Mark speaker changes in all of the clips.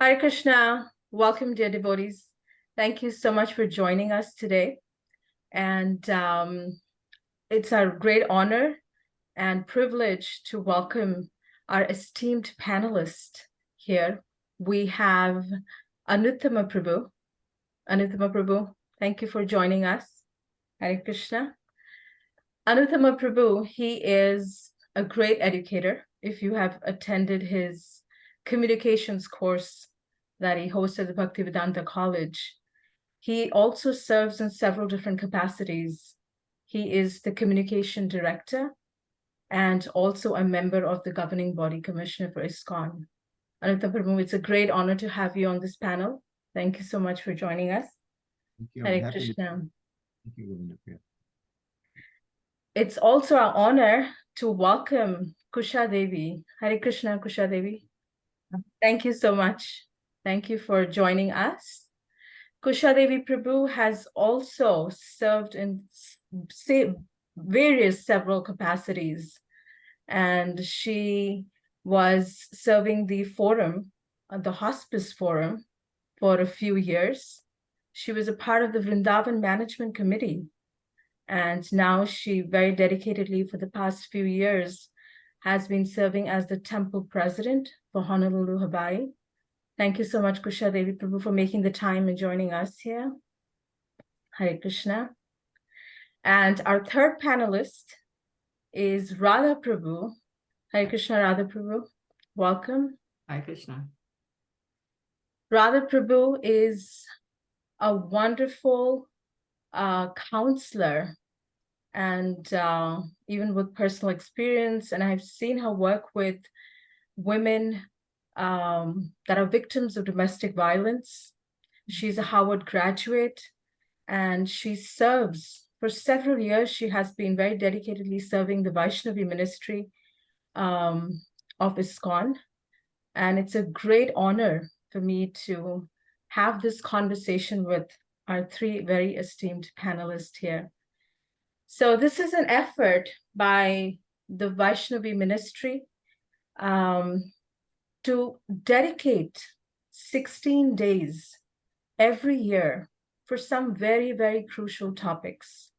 Speaker 1: Hare Krishna. Welcome, dear devotees. Thank you so much for joining us today. And it's our great honor and privilege to welcome our esteemed panelist here. We have Anuttama Prabhu. Anuttama Prabhu, thank you for joining us. Hare Krishna. Anuttama Prabhu, he is a great educator. If you have attended his communications course that he hosted at Bhaktivedanta College, he also serves in several different capacities. He is the communication director and also a member of the governing body commissioner for ISKCON. Anuttama Prabhu, it's a great honor to have you on this panel. Thank you so much for joining us.
Speaker 2: Thank you.
Speaker 1: Hare Krishna.
Speaker 2: Thank you, Govinda Priya.
Speaker 1: It's also our honor to welcome Kusha Devi. Hare Krishna, Kusha Devi. Thank you so much. Thank you for joining us. Kusha Devi Prabhu has also served in various several capacities, and she was serving the forum, the hospice forum, for a few years. She was a part of the Vrindavan Management Committee, and now she very dedicatedly for the past few years has been serving as the temple president for Honolulu, Hawaii. Thank you so much, Kusha Devi Prabhu, for making the time and joining us here. Hare Krishna. And our third panelist is Radha Prabhu. Hare Krishna, Radha Prabhu. Welcome.
Speaker 3: Hare Krishna.
Speaker 1: Radha Prabhu is a wonderful counselor and even with personal experience. And I've seen her work with women that are victims of domestic violence. She's a Howard graduate, and she serves for several years. She has been very dedicatedly serving the Vaishnavi ministry of ISKCON. And it's a great honor for me to have this conversation with our three very esteemed panelists here. So this is an effort by the Vaishnavi ministry to dedicate 16 days every year for some very, very crucial topics.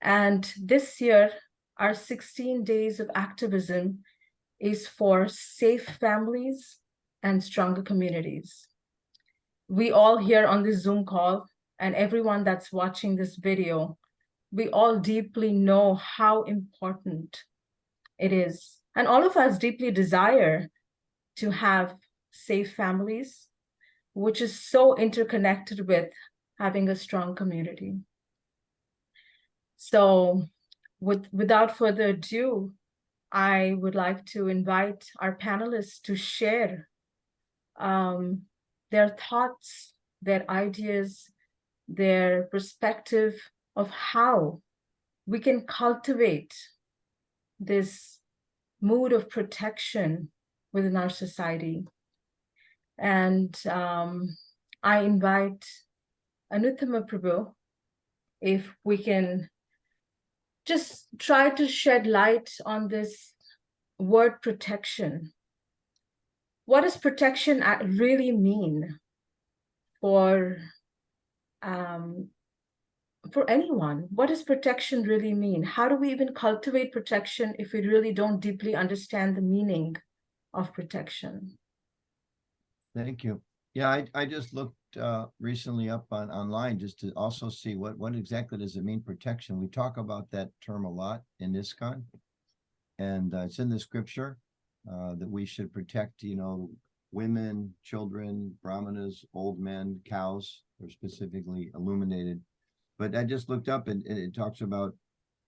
Speaker 1: And this year, our 16 days of activism is for safe families and stronger communities. We all here on this Zoom call and everyone that's watching this video, we all deeply know how important it is. And all of us deeply desire to have safe families, which is so interconnected with having a strong community. So without further ado, I would like to invite our panelists to share their thoughts, their ideas, their perspective of how we can cultivate this mood of protection within our society. And I invite Anuttama Prabhu, if we can just try to shed light on this word protection. What does protection really mean for anyone? What does protection really mean? How do we even cultivate protection if we really don't deeply understand the meaning of protection?
Speaker 2: Thank you. Yeah, I just looked recently up online just to also see what exactly does it mean, protection. We talk about that term a lot in ISKCON, and it's in the scripture that we should protect, women, children, brahmanas, old men, cows. They're specifically illuminated. But I just looked up and it talks about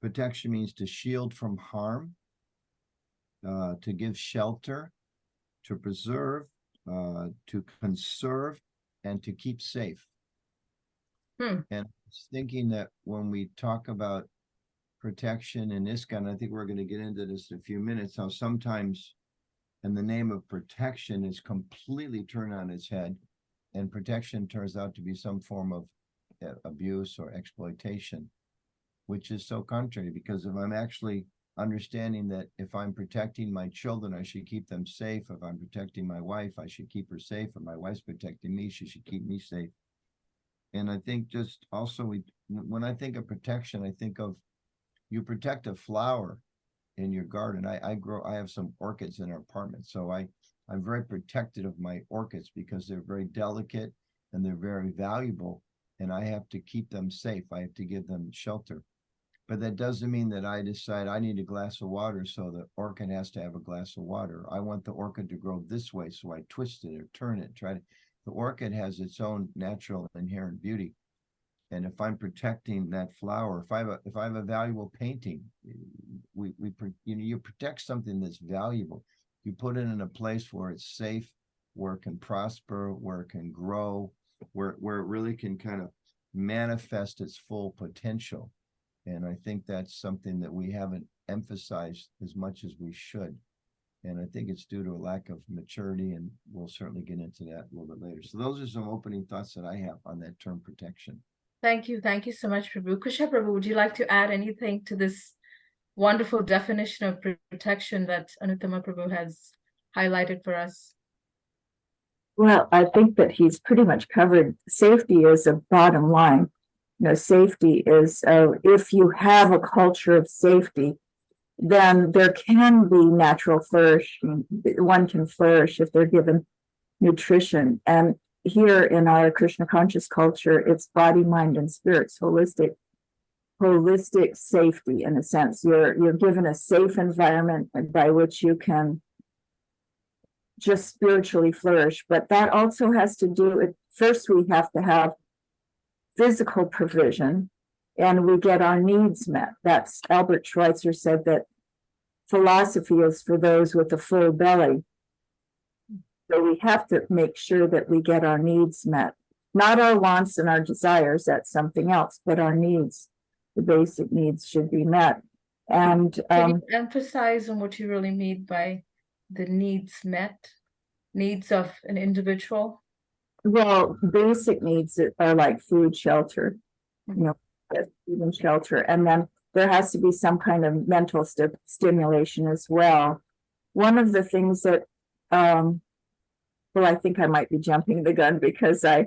Speaker 2: protection means to shield from harm, to give shelter, to preserve, to conserve, and to keep safe. And I was thinking that when we talk about protection in ISKCON, I think we're going to get into this in a few minutes, how sometimes in the name of protection is completely turned on its head, and protection turns out to be some form of abuse or exploitation, which is so contrary, because if I'm actually understanding that if I'm protecting my children, I should keep them safe. If I'm protecting my wife, I should keep her safe. If my wife's protecting me, she should keep me safe. And I think just also when I think of protection, I think of you protect a flower in your garden. I have some orchids in our apartment. So I'm very protective of my orchids because they're very delicate and they're very valuable. And I have to keep them safe. I have to give them shelter. But that doesn't mean that I decide I need a glass of water, so the orchid has to have a glass of water. I want the orchid to grow this way, so I twist it or turn it. The orchid has its own natural inherent beauty. And if I'm protecting that flower, if I have a valuable painting, you protect something that's valuable. You put it in a place where it's safe, where it can prosper, where it can grow, where it really can kind of manifest its full potential. And I think that's something that we haven't emphasized as much as we should. And I think it's due to a lack of maturity, and we'll certainly get into that a little bit later. So those are some opening thoughts that I have on that term protection.
Speaker 1: Thank you. Thank you so much, Prabhu. Kusha Prabhu, would you like to add anything to this wonderful definition of protection that Anuttama Prabhu has highlighted for us?
Speaker 3: Well, I think that he's pretty much covered. Safety is a bottom line. Safety is, if you have a culture of safety, then there can be natural flourishing. One can flourish if they're given nutrition. And here in our Krishna conscious culture, it's body, mind, and spirits, holistic safety in a sense. You're given a safe environment by which you can just spiritually flourish. But that also has to do with, first we have to have physical provision, and we get our needs met. That's Albert Schweitzer said that philosophy is for those with a full belly. So we have to make sure that we get our needs met. Not our wants and our desires, that's something else, but our needs, the basic needs should be met. And
Speaker 1: can you emphasize on what you really mean by the needs met, needs of an individual?
Speaker 3: Well, basic needs are like food, shelter, food and shelter. And then there has to be some kind of mental stimulation as well. One of the things that, well, I think I might be jumping the gun because I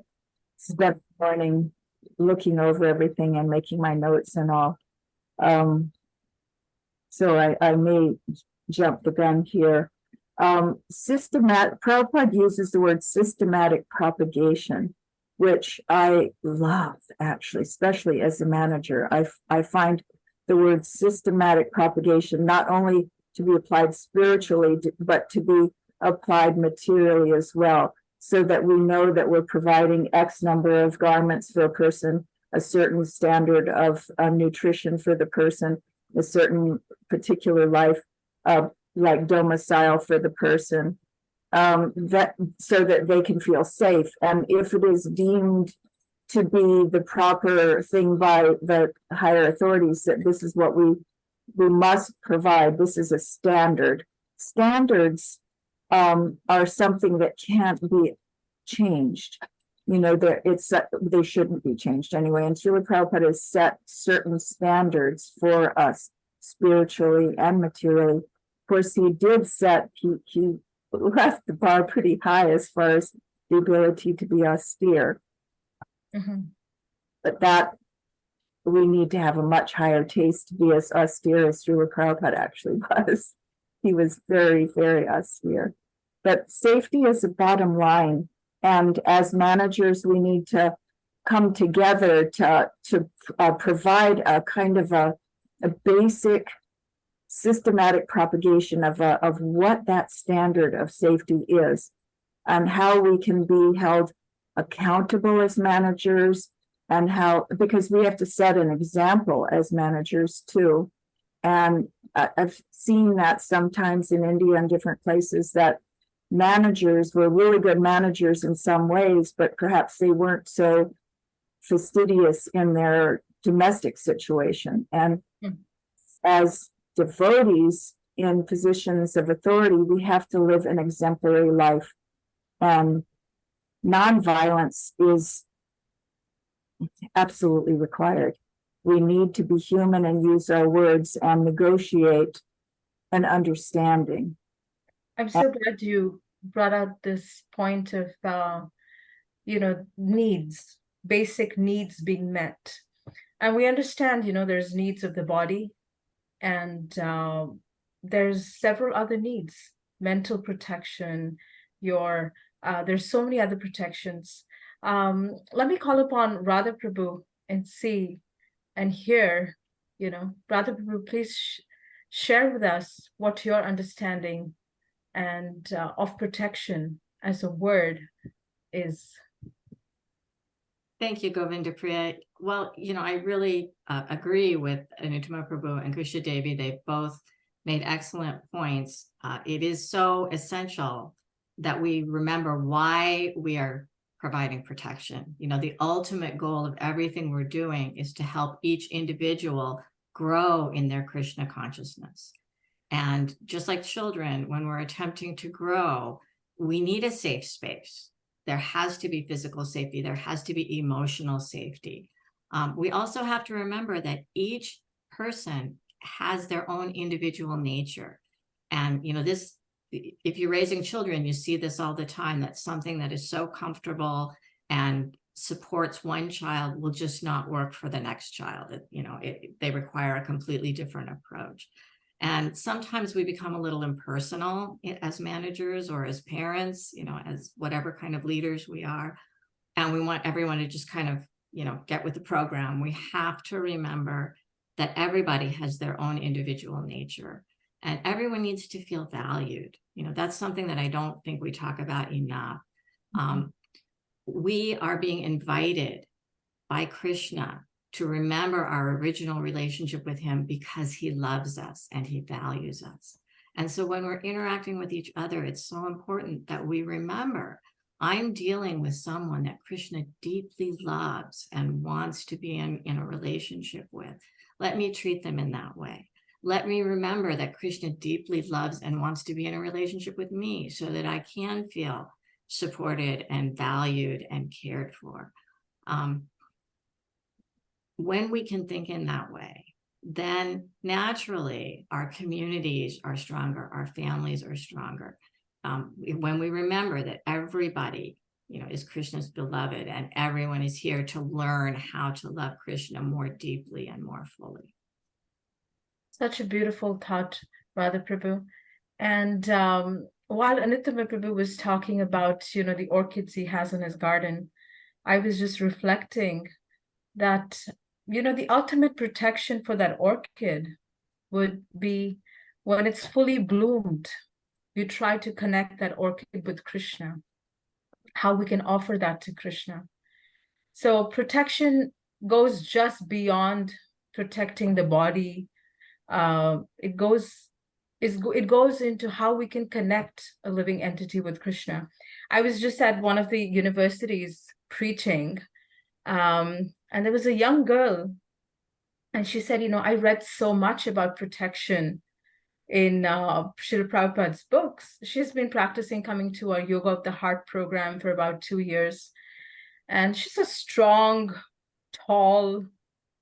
Speaker 3: spent the morning looking over everything and making my notes and all. So I may jump the gun here. Prabhupada uses the word systematic propagation, which I love, actually, especially as a manager. I find the word systematic propagation not only to be applied spiritually, but to be applied materially as well, so that we know that we're providing X number of garments for a person, a certain standard of nutrition for the person, a certain particular life, like domicile for the person, that so that they can feel safe. And if it is deemed to be the proper thing by the higher authorities, that this is what we must provide, this is a standard. Standards are something that can't be changed. They shouldn't be changed anyway. And Srila Prabhupada has set certain standards for us spiritually and materially. Of course, he did set, he left the bar pretty high as far as the ability to be austere.
Speaker 1: Mm-hmm.
Speaker 3: But that we need to have a much higher taste to be as austere as Srila Prabhupada actually was. He was very, very austere. But safety is a bottom line. And as managers, we need to come together to provide a kind of a basic systematic propagation of what that standard of safety is, and how we can be held accountable as managers, and because we have to set an example as managers too. And I've seen that sometimes in India and different places, that managers were really good managers in some ways, but perhaps they weren't so fastidious in their domestic situation. And as devotees in positions of authority, we have to live an exemplary life. And nonviolence is absolutely required. We need to be human and use our words and negotiate an understanding.
Speaker 1: I'm so glad you brought out this point of, needs, basic needs being met. And we understand, there's needs of the body, and there's several other needs, mental protection, there's so many other protections. Let me call upon Radha Prabhu and see and hear, Radha Prabhu, please share with us what your understanding and of protection as a word is.
Speaker 4: Thank you, Govinda Priya. Well, I really agree with Anuttama Prabhu and Kusha Devi. They both made excellent points. It is so essential that we remember why we are providing protection. The ultimate goal of everything we're doing is to help each individual grow in their Krishna consciousness. And just like children, when we're attempting to grow, we need a safe space. There has to be physical safety. There has to be emotional safety. We also have to remember that each person has their own individual nature. And, if you're raising children, you see this all the time, that something that is so comfortable and supports one child will just not work for the next child. They require a completely different approach. And sometimes we become a little impersonal as managers or as parents, as whatever kind of leaders we are. And we want everyone to just kind of, get with the program. We have to remember that everybody has their own individual nature, and everyone needs to feel valued. That's something that I don't think we talk about enough. We are being invited by Krishna to remember our original relationship with him because he loves us and he values us. And so when we're interacting with each other, it's so important that we remember, I'm dealing with someone that Krishna deeply loves and wants to be in a relationship with. Let me treat them in that way. Let me remember that Krishna deeply loves and wants to be in a relationship with me so that I can feel supported and valued and cared for. When we can think in that way, then naturally our communities are stronger, our families are stronger. When we remember that everybody, is Krishna's beloved and everyone is here to learn how to love Krishna more deeply and more fully.
Speaker 1: Such a beautiful thought, Radha Prabhu. And while Anuttama Prabhu was talking about, the orchids he has in his garden, I was just reflecting that, the ultimate protection for that orchid would be when it's fully bloomed, you try to connect that orchid with Krishna, how we can offer that to Krishna. So protection goes just beyond protecting the body. It goes into how we can connect a living entity with Krishna. I was just at one of the universities preaching, and there was a young girl, and she said, I read so much about protection in Srila Prabhupada's books. She's been practicing coming to our Yoga of the Heart program for about 2 years. And she's a strong, tall,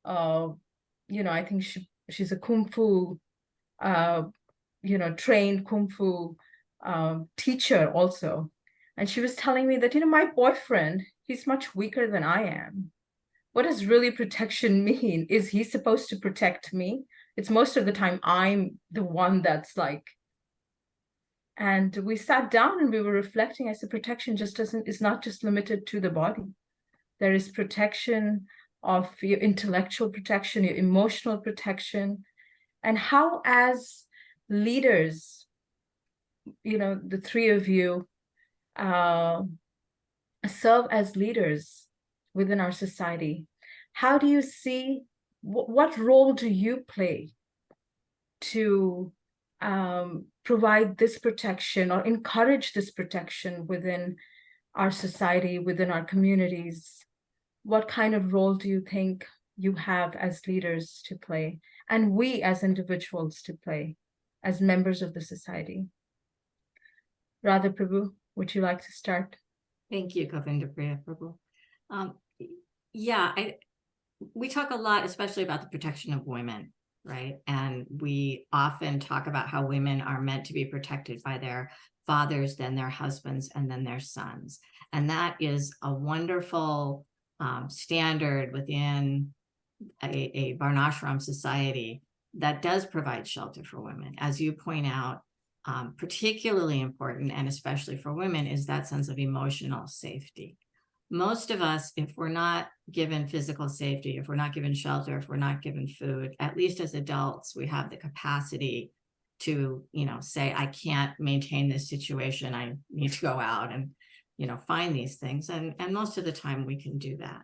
Speaker 1: I think she's a Kung Fu, trained Kung Fu teacher also. And she was telling me that, my boyfriend, he's much weaker than I am. What does really protection mean? Is he supposed to protect me? It's most of the time I'm the one that's like. And we sat down and we were reflecting. I said, protection is not just limited to the body. There is protection of your intellectual protection, your emotional protection, and how as leaders, the three of you serve as leaders within our society. How do you see, what role do you play to provide this protection or encourage this protection within our society, within our communities? What kind of role do you think you have as leaders to play, and we as individuals to play as members of the society? Radha Prabhu, would you like to start?
Speaker 4: Thank you, Govinda Priya Prabhu. we talk a lot, especially about the protection of women, right? And we often talk about how women are meant to be protected by their fathers, then their husbands, and then their sons. And that is a wonderful standard within a varnashram society that does provide shelter for women. As you point out, particularly important, and especially for women, is that sense of emotional safety. Most of us, if we're not given physical safety, if we're not given shelter, if we're not given food, at least as adults, we have the capacity to, say, I can't maintain this situation. I need to go out and, find these things. And most of the time we can do that.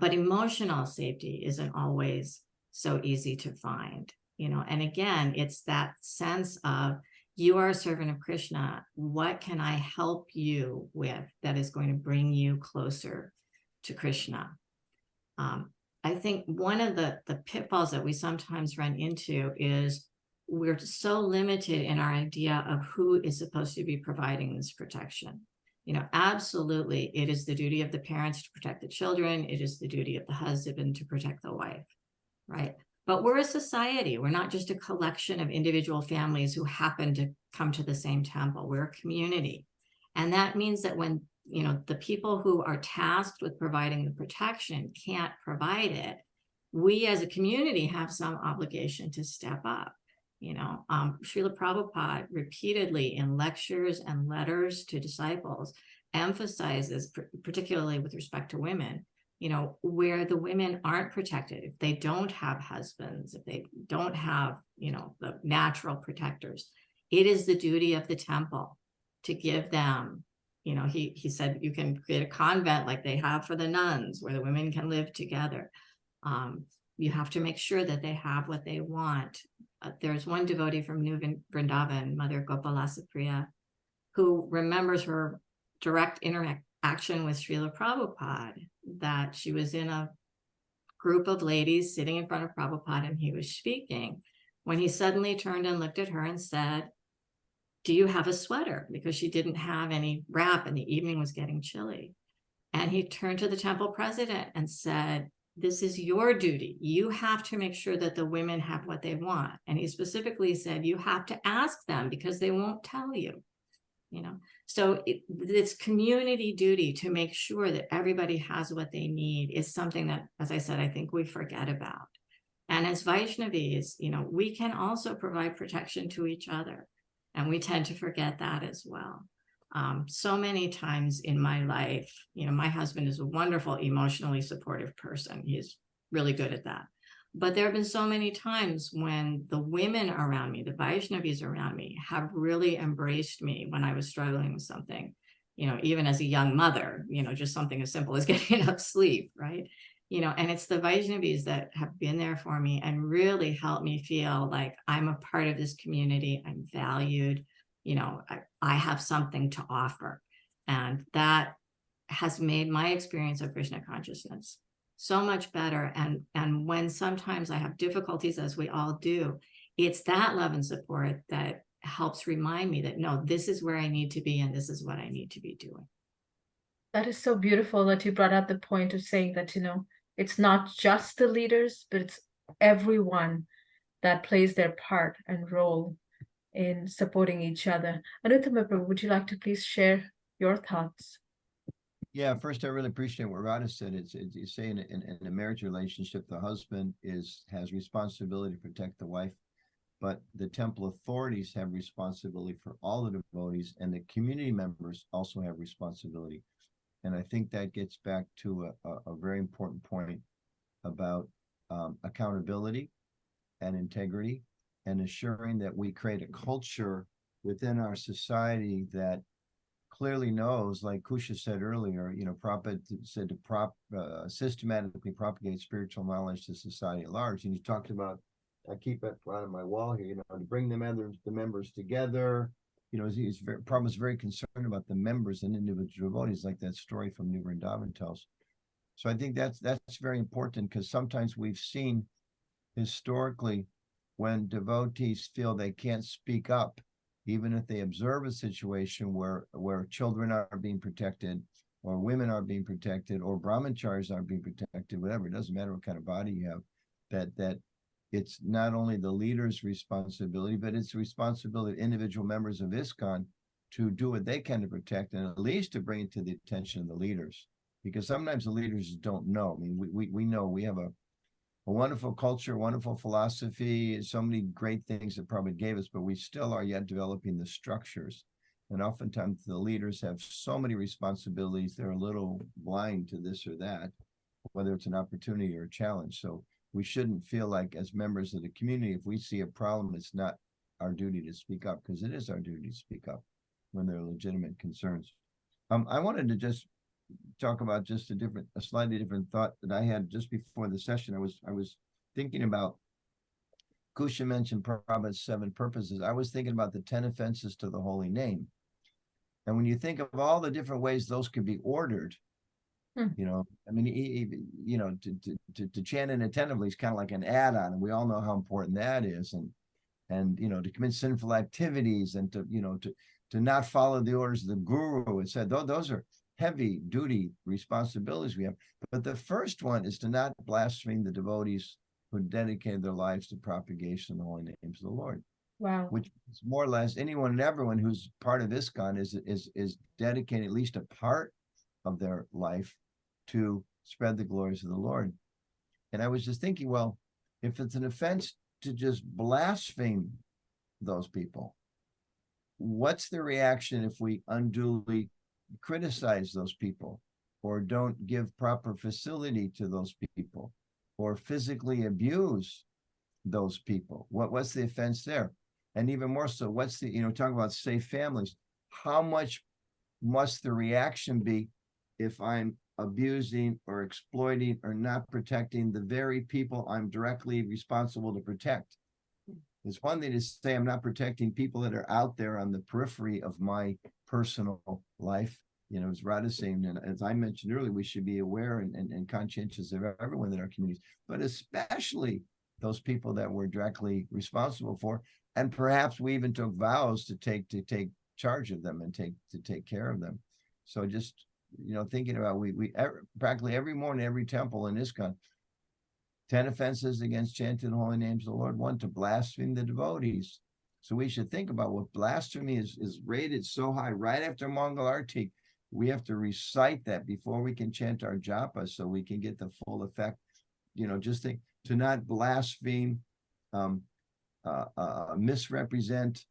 Speaker 4: But emotional safety isn't always so easy to find, and again, it's that sense of, you are a servant of Krishna. What can I help you with that is going to bring you closer to Krishna? I think one of the pitfalls that we sometimes run into is we're so limited in our idea of who is supposed to be providing this protection. Absolutely, it is the duty of the parents to protect the children. It is the duty of the husband to protect the wife, right? But we're a society. We're not just a collection of individual families who happen to come to the same temple. We're a community. And that means that when, the people who are tasked with providing the protection can't provide it, we as a community have some obligation to step up. Srila Prabhupada repeatedly in lectures and letters to disciples emphasizes, particularly with respect to women, where the women aren't protected, if they don't have husbands, if they don't have, the natural protectors, it is the duty of the temple to give them, he said, you can create a convent like they have for the nuns where the women can live together. You have to make sure that they have what they want. There's one devotee from New Vrindavan, Mother Govinda Priya, who remembers her direct interaction with Srila Prabhupada, that she was in a group of ladies sitting in front of Prabhupada and he was speaking, when he suddenly turned and looked at her and said, do you have a sweater? Because she didn't have any wrap and the evening was getting chilly. And he turned to the temple president and said, this is your duty. You have to make sure that the women have what they want. And he specifically said, you have to ask them because they won't tell you. So this community duty to make sure that everybody has what they need is something that, as I said, I think we forget about. And as Vaishnavis, we can also provide protection to each other. And we tend to forget that as well. So many times in my life, my husband is a wonderful, emotionally supportive person. He's really good at that. But there have been so many times when the women around me, the Vaishnavis around me, have really embraced me when I was struggling with something, even as a young mother, just something as simple as getting enough sleep, right? And it's the Vaishnavis that have been there for me and really helped me feel like I'm a part of this community. I'm valued. I have something to offer. And that has made my experience of Krishna consciousness so much better. And when sometimes I have difficulties, as we all do, it's that love and support that helps remind me that, no, this is where I need to be and this is what I need to be doing.
Speaker 1: That is so beautiful that you brought out the point of saying that, it's not just the leaders, but it's everyone that plays their part and role in supporting each other. Anuttama Prabhu, would you like to please share your thoughts?
Speaker 2: Yeah, first, I really appreciate what Radha said. It's you say in a marriage relationship, the husband has responsibility to protect the wife, but the temple authorities have responsibility for all the devotees, and the community members also have responsibility. And I think that gets back to a very important point about accountability and integrity, and ensuring that we create a culture within our society that clearly knows, like Kusha said earlier, Prabhupada said to systematically propagate spiritual knowledge to society at large. And you talked about, I keep it on my wall here, to bring the members together. Prabhupada's very concerned about the members and individual devotees, like that story from New Vrindavan tells. So I think that's very important, because sometimes we've seen historically when devotees feel they can't speak up, even if they observe a situation where children are being protected, or women aren't being protected, or brahmacharis aren't being protected, whatever, it doesn't matter what kind of body you have, that it's not only the leader's responsibility, but it's the responsibility of individual members of ISKCON to do what they can to protect, and at least to bring it to the attention of the leaders, because sometimes the leaders don't know. I mean, we know we have a wonderful culture, wonderful philosophy, so many great things that Prabhupada gave us, but we still are yet developing the structures. And oftentimes the leaders have so many responsibilities, they're a little blind to this or that, whether it's an opportunity or a challenge. So we shouldn't feel like, as members of the community, if we see a problem, it's not our duty to speak up, because it is our duty to speak up when there are legitimate concerns. I wanted to just talk about just a slightly different thought that I had just before the session. I was thinking about, Kusha mentioned Prabhupada's 7 purposes. I was thinking about the 10 offenses to the holy name. And when you think of all the different ways those could be ordered, you know, I mean, you know, to chant it attentively is kind of like an add-on, and we all know how important that is. And you know, to commit sinful activities, and to, you know, to not follow the orders of the guru, it said those are heavy duty responsibilities we have. But the first one is to not blaspheme the devotees who dedicated their lives to propagation of the holy names of the Lord.
Speaker 1: Wow.
Speaker 2: Which is more or less anyone and everyone who's part of ISKCON is dedicating at least a part of their life to spread the glories of the Lord. And I was just thinking, well, if it's an offense to just blaspheme those people, what's the reaction if we unduly criticize those people, or don't give proper facility to those people, or physically abuse those people? What's the offense there? And even more so, what's the, you know, talking about safe families, how much must the reaction be if I'm abusing or exploiting or not protecting the very people I'm directly responsible to protect? It's one thing to say I'm not protecting people that are out there on the periphery of my personal life. You know, as Radha saying, and as I mentioned earlier, we should be aware and conscientious of everyone in our communities, but especially those people that we're directly responsible for. And perhaps we even took vows to take charge of them and to take care of them. So just, you know, thinking about, we practically every morning, every temple in ISKCON, 10 offenses against chanting the holy names of the Lord, 1 to blaspheme the devotees. So we should think about what blasphemy is rated so high. Right after Mongol Artik, we have to recite that before we can chant our japa, so we can get the full effect. You know, just think, to not blaspheme, misrepresent,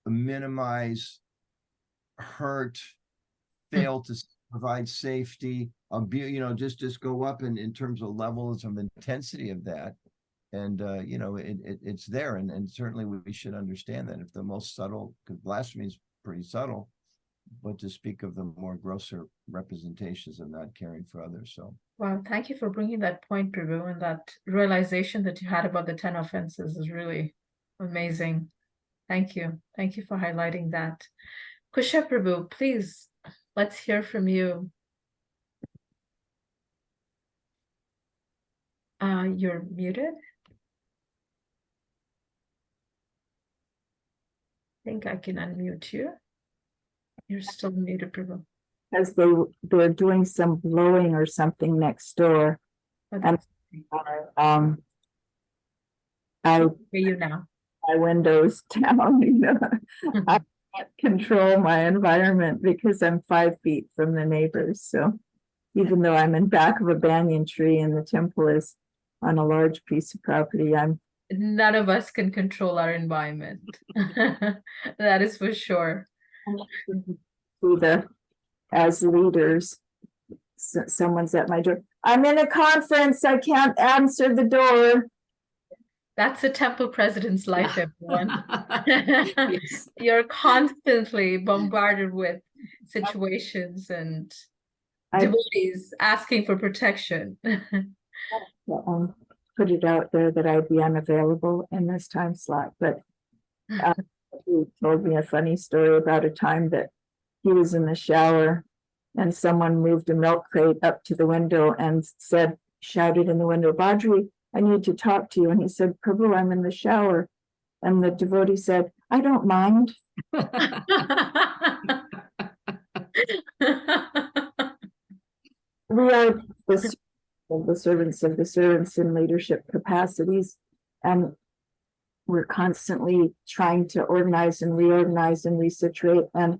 Speaker 2: minimize, hurt, fail to provide safety, abuse, you know, just go up in terms of levels of intensity of that. And, you know, it's there. And certainly we should understand that if the most subtle, because blasphemy is pretty subtle, but to speak of the more grosser representations of not caring for others. So.
Speaker 1: Wow, thank you for bringing that point, Prabhu, and that realization that you had about the 10 offenses is really amazing. Thank you. Thank you for highlighting that. Kusha Prabhu, please, let's hear from you. You're muted. I think I can unmute you. You're still muted, Prabhu.
Speaker 3: As they're doing some blowing or something next door.
Speaker 1: Oh,
Speaker 3: And I
Speaker 1: hear you now.
Speaker 3: my windows down, you know. I can't control my environment because I'm 5 feet from the neighbors. So even though I'm in back of a banyan tree and the temple is on a large piece of property,
Speaker 1: None of us can control our environment. That is for sure.
Speaker 3: As leaders, someone's at my door. I'm in a conference. I can't answer the door.
Speaker 1: That's the temple president's life,
Speaker 4: Yeah.
Speaker 1: everyone.
Speaker 4: Yes.
Speaker 1: You're constantly bombarded with situations and devotees asking for protection.
Speaker 3: Put it out there that I'd be unavailable in this time slot, but he told me a funny story about a time that he was in the shower and someone moved a milk crate up to the window and shouted in the window, "Badri, I need to talk to you." And he said, "Prabhu, I'm in the shower." And the devotee said, "I don't mind." we are the servants of the servants in leadership capacities, and we're constantly trying to organize and reorganize and resituate. And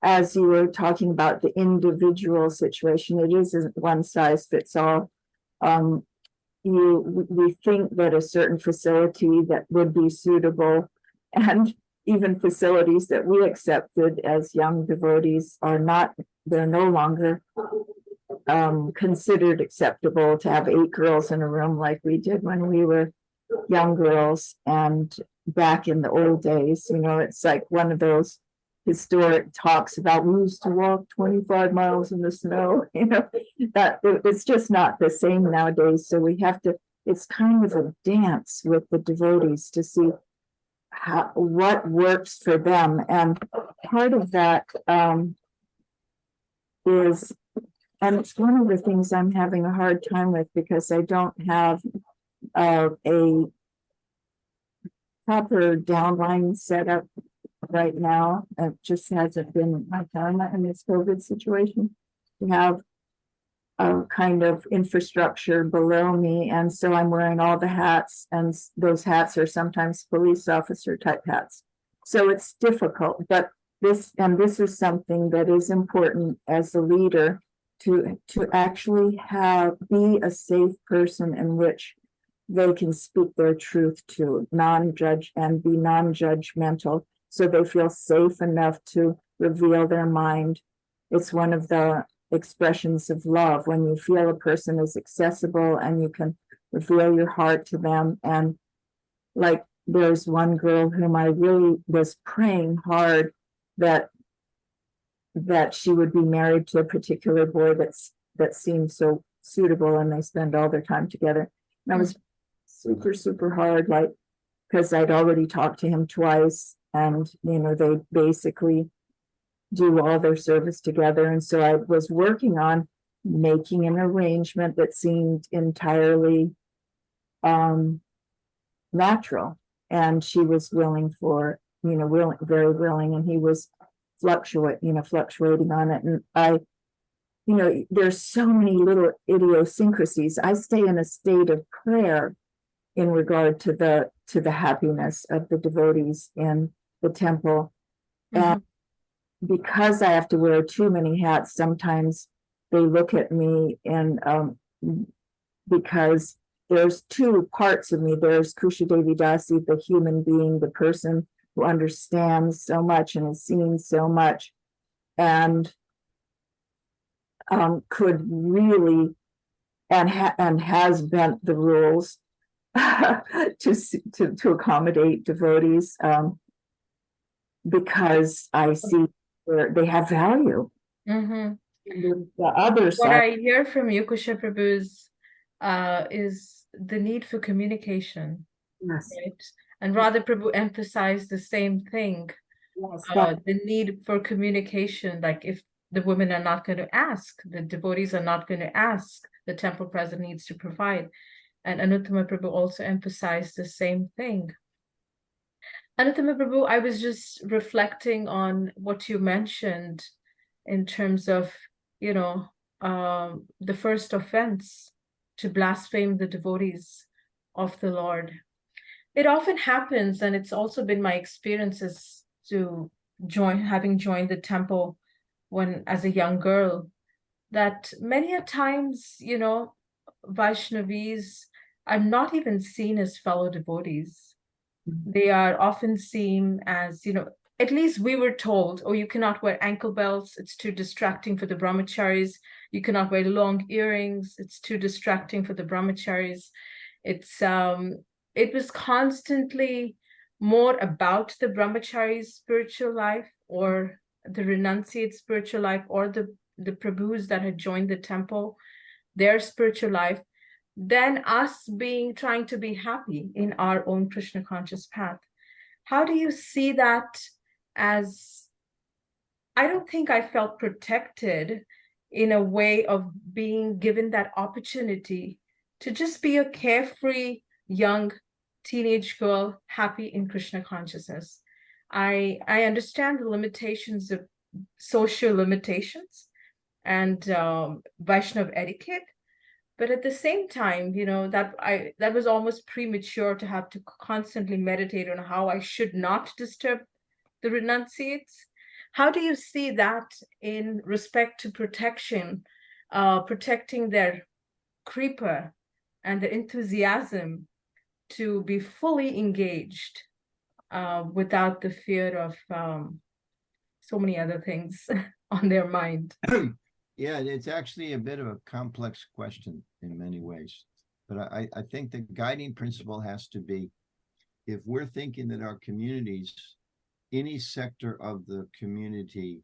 Speaker 3: as you were talking about the individual situation, it isn't one size fits all. We think that a certain facility that would be suitable, and even facilities that we accepted as young devotees they're no longer considered acceptable to have 8 girls in a room like we did when we were young girls. And back in the old days, it's like one of those historic talks about we used to walk 25 miles in the snow, that it's just not the same nowadays. So we have to, it's kind of a dance with the devotees to see what works for them. And part of that is, and it's one of the things I'm having a hard time with, because I don't have a proper downline set up right now. It just hasn't been my karma in this COVID situation to have a kind of infrastructure below me. And so I'm wearing all the hats, and those hats are sometimes police officer type hats. So it's difficult, but this is something that is important as a leader, to actually be a safe person in which they can speak their truth to, and be non-judgmental, so they feel safe enough to reveal their mind. It's one of the expressions of love, when you feel a person is accessible and you can reveal your heart to them. And like, there's one girl whom I really was praying hard that she would be married to a particular boy that seemed so suitable, and they spend all their time together. And I was super, super hard, like, because I'd already talked to him twice, and they basically do all their service together. And so I was working on making an arrangement that seemed entirely natural, and she was willing for, very willing, and he was fluctuating on it. And there's so many little idiosyncrasies. I stay in a state of prayer in regard to the happiness of the devotees in the temple. And because I have to wear too many hats, sometimes they look at me, and because there's 2 parts of me. There's Kusha Devi Dasi, the human being, the person who understands so much and has seen so much, and could really, and has bent the rules to accommodate devotees, because I see they have value. The other
Speaker 1: What
Speaker 3: side,
Speaker 1: I hear from you, Kusha Prabhu's, is the need for communication,
Speaker 3: yes,
Speaker 1: right? And Radha Prabhu emphasized the same thing,
Speaker 3: yes,
Speaker 1: the need for communication. Like, if the women are not going to ask, the devotees are not going to ask, the temple president needs to provide. And Anuttama Prabhu also emphasized the same thing. Anuttama Prabhu, I was just reflecting on what you mentioned in terms of, the first offense, to blaspheme the devotees of the Lord. It often happens, and it's also been my experiences to having joined the temple as a young girl, that many a times, Vaishnavis are not even seen as fellow devotees. They are often seen as, at least we were told, oh, you cannot wear ankle belts, it's too distracting for the brahmacharis. You cannot wear long earrings, it's too distracting for the brahmacharis. It was constantly more about the brahmachari's spiritual life, or the renunciate spiritual life, or the Prabhus that had joined the temple, their spiritual life, than us trying to be happy in our own Krishna conscious path. How do you see that? As I don't think I felt protected in a way of being given that opportunity to just be a carefree young teenage girl, happy in Krishna consciousness. I understand the limitations of social limitations, and Vaishnav etiquette. But at the same time, that was almost premature to have to constantly meditate on how I should not disturb the renunciates. How do you see that in respect to protection, protecting their creeper and the enthusiasm to be fully engaged without the fear of so many other things on their mind?
Speaker 2: Yeah, it's actually a bit of a complex question in many ways. But I think the guiding principle has to be, if we're thinking that our communities, any sector of the community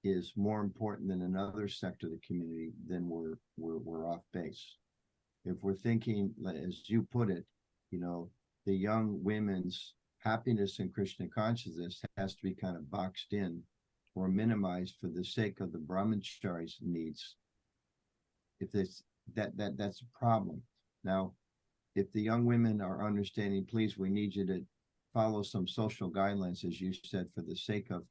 Speaker 2: is more important than another sector of the community, then we're off base. If we're thinking, as you put it, the young women's happiness in Krishna consciousness has to be kind of boxed in or minimized for the sake of the brahmachari's needs. If that's a problem. Now, if the young women are understanding, please, we need you to follow some social guidelines, as you said, for the sake of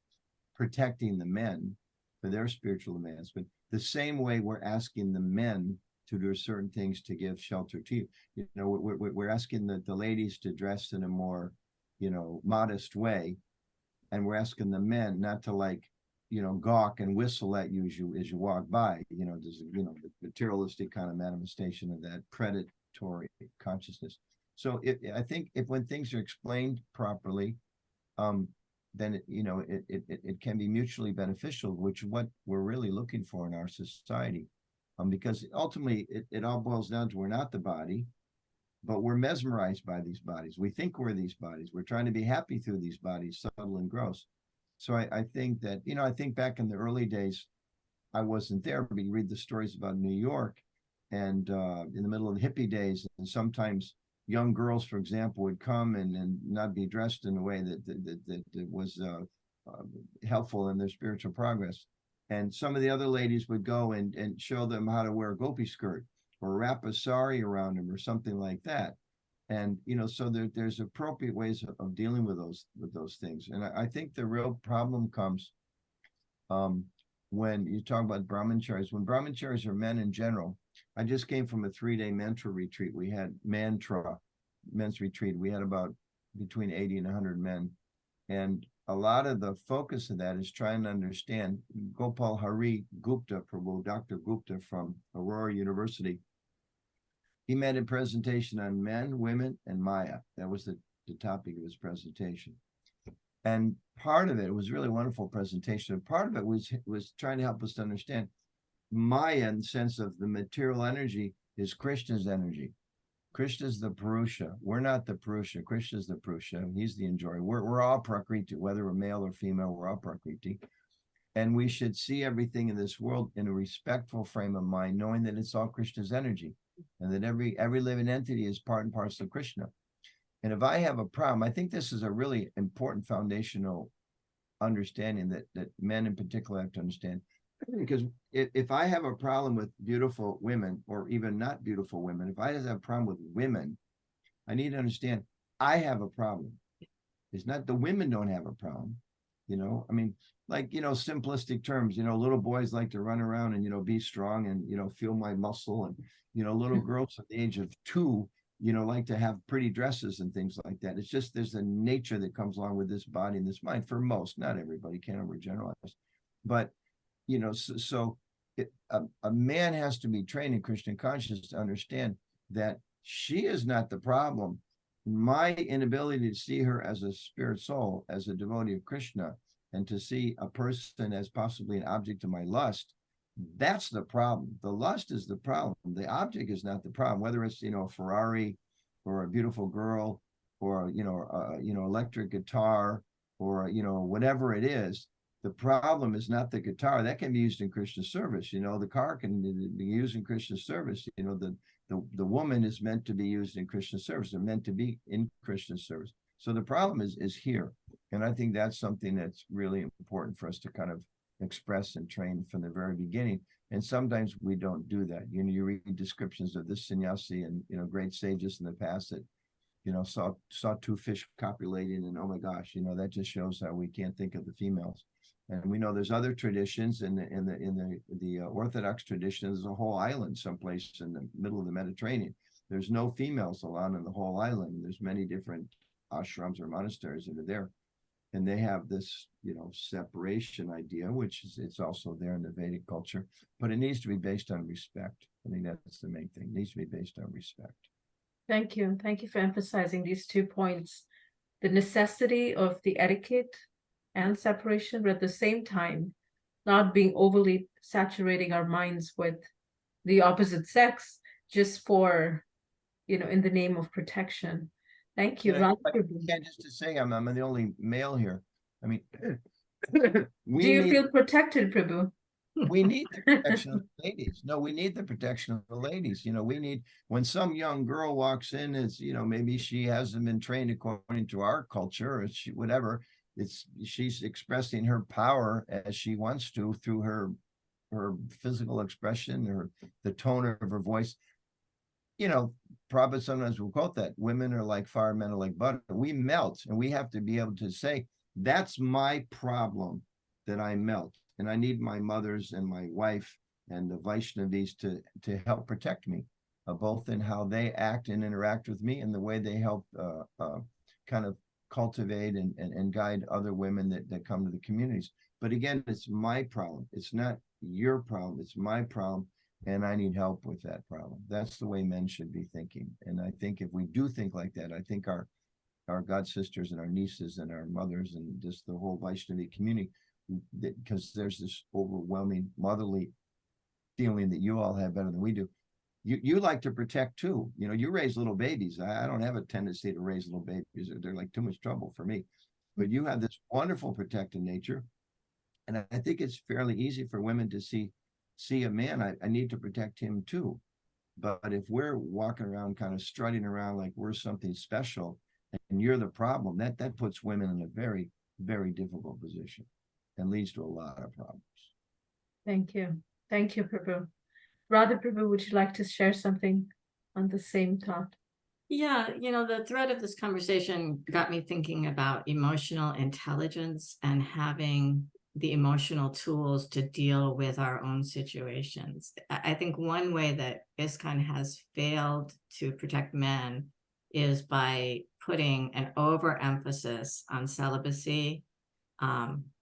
Speaker 2: protecting the men for their spiritual advancement, the same way we're asking the men to do certain things to give shelter to you. We're asking the ladies to dress in a more, modest way. And we're asking the men not to gawk and whistle at you as you walk by. There's the materialistic kind of manifestation of that predatory consciousness. So I think if when things are explained properly, then it can be mutually beneficial, which is what we're really looking for in our society. Because ultimately it all boils down to, we're not the body, but we're mesmerized by these bodies. We think we're these bodies. We're trying to be happy through these bodies, subtle and gross. So I think that, I think back in the early days, I wasn't there, but you read the stories about New York and in the middle of the hippie days, and sometimes young girls, for example, would come and not be dressed in a way that was helpful in their spiritual progress. And some of the other ladies would go and show them how to wear a gopi skirt or wrap a sari around them or something like that. And, so there's appropriate ways of dealing with those things. And I think the real problem comes when you talk about brahmacharis. When brahmacharis are men in general, I just came from a 3-day mantra retreat. We had men's retreat. We had about between 80 and 100 men. And a lot of the focus of that is trying to understand. Gopal Hari Gupta, Prabhu, Dr. Gupta from Aurora University, he made a presentation on men, women, and Maya. That was the topic of his presentation. And part of it was really a wonderful presentation. And part of it was trying to help us to understand Maya in the sense of the material energy is Krishna's energy. Krishna's the Purusha. We're not the Purusha. Krishna's the Purusha. He's the enjoyer. We're all Prakriti, whether we're male or female, we're all Prakriti. And we should see everything in this world in a respectful frame of mind, knowing that it's all Krishna's energy and that every living entity is part and parcel of Krishna. And if I have a problem, I think this is a really important foundational understanding that men in particular have to understand. Because if I have a problem with beautiful women, or even not beautiful women, if I have a problem with women, I need to understand I have a problem. It's not the women don't have a problem. I mean, simplistic terms, little boys like to run around and, be strong and, feel my muscle. And, little girls at the age of 2, like to have pretty dresses and things like that. It's just, there's a nature that comes along with this body and this mind for most, not everybody, can't overgeneralize. But, a man has to be trained in Krishna consciousness to understand that she is not the problem. My inability to see her as a spirit soul, as a devotee of Krishna, and to see a person as possibly an object of my lust, that's the problem. The lust is the problem. The object is not the problem. Whether it's, a Ferrari or a beautiful girl or, electric guitar or, whatever it is, the problem is not the guitar. That can be used in Krishna's service. The car can be used in Krishna's service. The woman is meant to be used in Krishna's service. They're meant to be in Krishna's service. So the problem is here. And I think that's something that's really important for us to kind of express and train from the very beginning. And sometimes we don't do that. You read descriptions of this sannyasi and, great sages in the past that saw two fish copulating, and oh my gosh, that just shows how we can't think of the females. And we know there's other traditions in the Orthodox tradition. There's a whole island someplace in the middle of the Mediterranean. There's no females allowed in the whole island. There's many different ashrams or monasteries that are there, and they have this separation idea, which is, it's also there in the Vedic culture, but it needs to be based on respect. I think that's the main thing. It needs to be based on respect.
Speaker 1: Thank you. Thank you for emphasizing these 2 points. The necessity of the etiquette and separation, but at the same time, not being overly saturating our minds with the opposite sex just for, in the name of protection. Thank you.
Speaker 2: Yeah, just to say, I'm the only male here. I mean,
Speaker 1: do you feel protected, Prabhu?
Speaker 2: We need the protection of the ladies. No, we need the protection of the ladies. We need, when some young girl walks in, as maybe she hasn't been trained according to our culture, or whatever. She's expressing her power as she wants to through her physical expression, or the tone of her voice. Prabhupada sometimes will quote that women are like fire, men are like butter. We melt, and we have to be able to say, that's my problem, that I melt. And I need my mothers and my wife and the Vaishnavis to help protect me, both in how they act and interact with me, and the way they help kind of cultivate and guide other women that come to the communities. But again, it's my problem. It's not your problem. It's my problem. And I need help with that problem. That's the way men should be thinking. And I think if we do think like that, I think our god sisters and our nieces and our mothers and just the whole Vaishnavi community, because there's this overwhelming motherly feeling that you all have better than we do. You like to protect too. You raise little babies. I don't have a tendency to raise little babies. They're like too much trouble for me. But you have this wonderful protective nature. And I think it's fairly easy for women to see a man, I need to protect him too. But if we're walking around kind of strutting around like we're something special and you're the problem, that puts women in a very, very difficult position and leads to a lot of problems.
Speaker 1: Thank you. Thank you, Prabhu. Radha, Prabhu, would you like to share something on the same thought?
Speaker 4: Yeah, the thread of this conversation got me thinking about emotional intelligence and having the emotional tools to deal with our own situations. I think one way that ISKCON has failed to protect men is by putting an overemphasis on celibacy,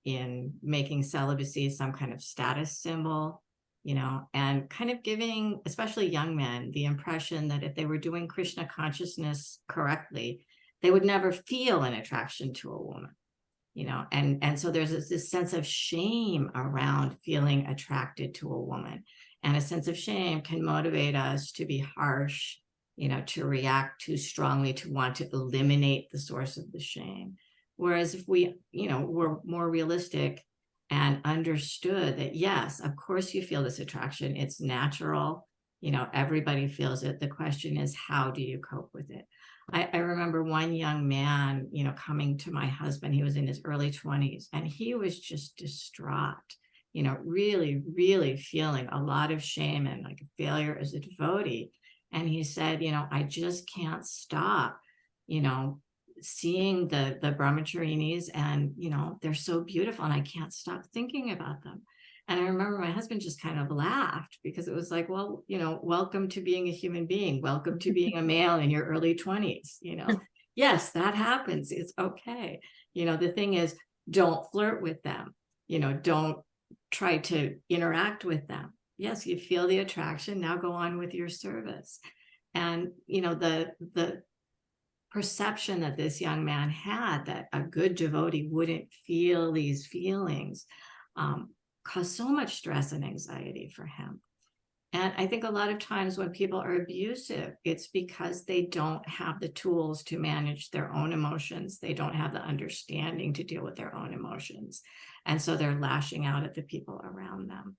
Speaker 4: in making celibacy some kind of status symbol, and kind of giving, especially young men, the impression that if they were doing Krishna consciousness correctly, they would never feel an attraction to a woman. And so there's this sense of shame around feeling attracted to a woman, and a sense of shame can motivate us to be harsh, to react too strongly, to want to eliminate the source of the shame. Whereas if we, were more realistic and understood that, yes, of course you feel this attraction, it's natural, everybody feels it. The question is, how do you cope with it? I remember one young man, coming to my husband. He was in his early 20s, and he was just distraught, really, really feeling a lot of shame and like a failure as a devotee. And he said, I just can't stop, seeing the brahmacharinis, and, they're so beautiful, and I can't stop thinking about them. And I remember my husband just kind of laughed, because it was like, well, welcome to being a human being. Welcome to being a male in your early 20s. Yes, that happens. It's okay. The thing is, don't flirt with them. Don't try to interact with them. Yes, you feel the attraction. Now go on with your service. And, the perception that this young man had that a good devotee wouldn't feel these feelings, caused so much stress and anxiety for him. And I think a lot of times when people are abusive, it's because they don't have the tools to manage their own emotions. They don't have the understanding to deal with their own emotions. And so they're lashing out at the people around them.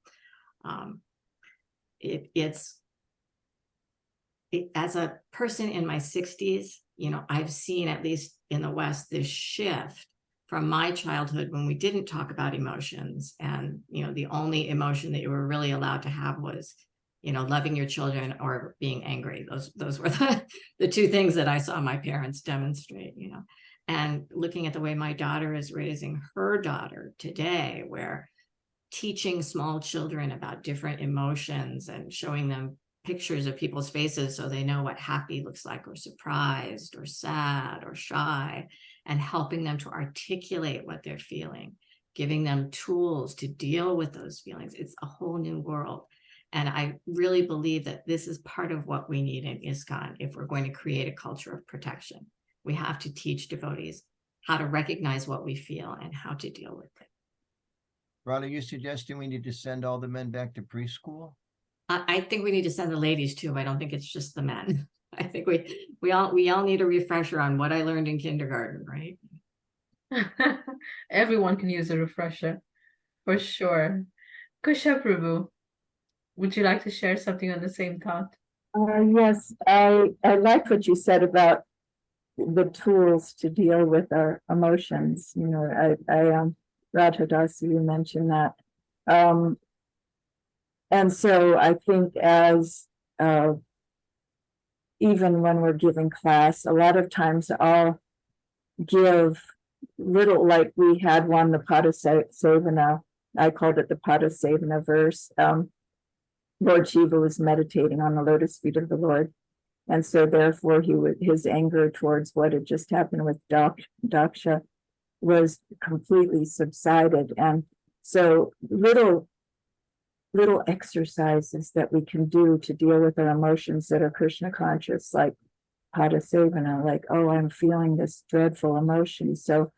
Speaker 4: As a person in my 60s, I've seen, at least in the West, this shift from my childhood, when we didn't talk about emotions, and the only emotion that you were really allowed to have was loving your children or being angry. Those were the two things that I saw my parents demonstrate, and looking at the way my daughter is raising her daughter today, where teaching small children about different emotions and showing them pictures of people's faces so they know what happy looks like, or surprised, or sad, or shy, and helping them to articulate what they're feeling, giving them tools to deal with those feelings. It's a whole new world. And I really believe that this is part of what we need in ISKCON if we're going to create a culture of protection. We have to teach devotees how to recognize what we feel and how to deal with it.
Speaker 2: Radha, are you suggesting we need to send all the men back to preschool?
Speaker 4: I think we need to send the ladies too. I don't think it's just the men. I think we all need a refresher on what I learned in kindergarten, right?
Speaker 1: Everyone can use a refresher, for sure. Kusha Prabhu, would you like to share something on the same thought?
Speaker 3: Yes, I like what you said about the tools to deal with our emotions. Radha Dasi, you mentioned that. And so I think as even when we're giving class, a lot of times I'll give little, like we had one, the Padasevana, I called it the Padasevana verse. Lord Shiva was meditating on the lotus feet of the Lord. And so therefore his anger towards what had just happened with Daksha was completely subsided. And so little exercises that we can do to deal with our emotions that are Krishna conscious, like Padasevana, like, oh, I'm feeling this dreadful emotion. So,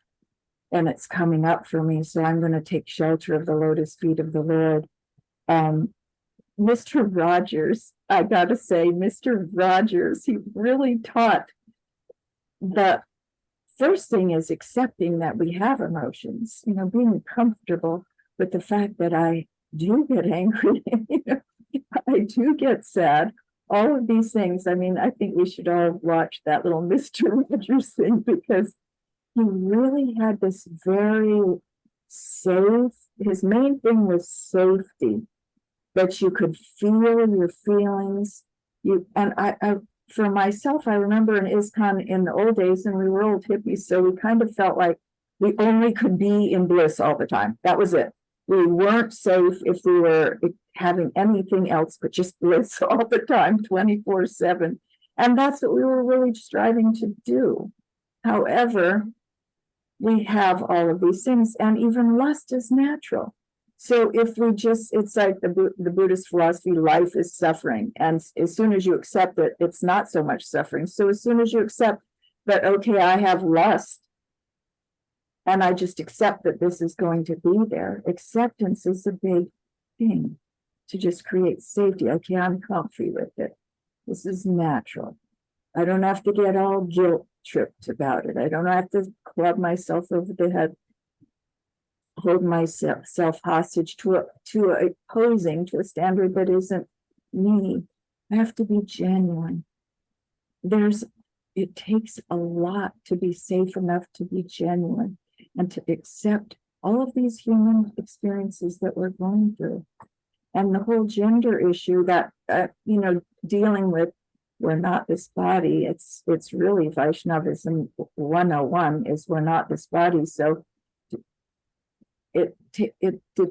Speaker 3: and it's coming up for me. So I'm going to take shelter of the lotus feet of the Lord. Mr. Rogers, I got to say, Mr. Rogers, he really taught the first thing is accepting that we have emotions, being comfortable with the fact that I do get angry, I do get sad, all of these things. I mean, I think we should all watch that little Mr. Rogers thing, because he really had this very safe, his main thing was safety, that you could feel your feelings. I for myself, I remember in ISKCON in the old days, and we were old hippies, so we kind of felt like we only could be in bliss all the time. That was it. We weren't safe if we were having anything else but just bliss all the time, 24/7. And that's what we were really striving to do. However, we have all of these things, and even lust is natural. So if we just, it's like the Buddhist philosophy, life is suffering. And as soon as you accept it, it's not so much suffering. So as soon as you accept that, okay, I have lust, and I just accept that this is going to be there. Acceptance is a big thing to just create safety. Okay, I'm comfy with it. This is natural. I don't have to get all guilt tripped about it. I don't have to club myself over the head, hold myself hostage to posing to a standard that isn't me. I have to be genuine. It takes a lot to be safe enough to be genuine and to accept all of these human experiences that we're going through. And the whole gender issue that, dealing with, we're not this body, it's really Vaishnavism 101 is we're not this body. So it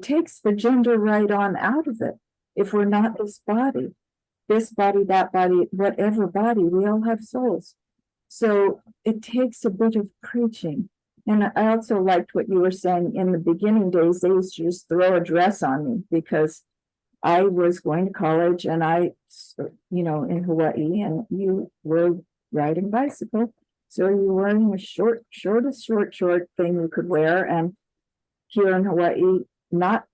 Speaker 3: takes the gender right on out of it. If we're not this body, that body, whatever body, we all have souls. So it takes a bit of preaching. And I also liked what you were saying in the beginning days, they used to just throw a dress on me because I was going to college and in Hawaii, and you were riding bicycle. So you were wearing the shortest short thing you could wear. And here in Hawaii, not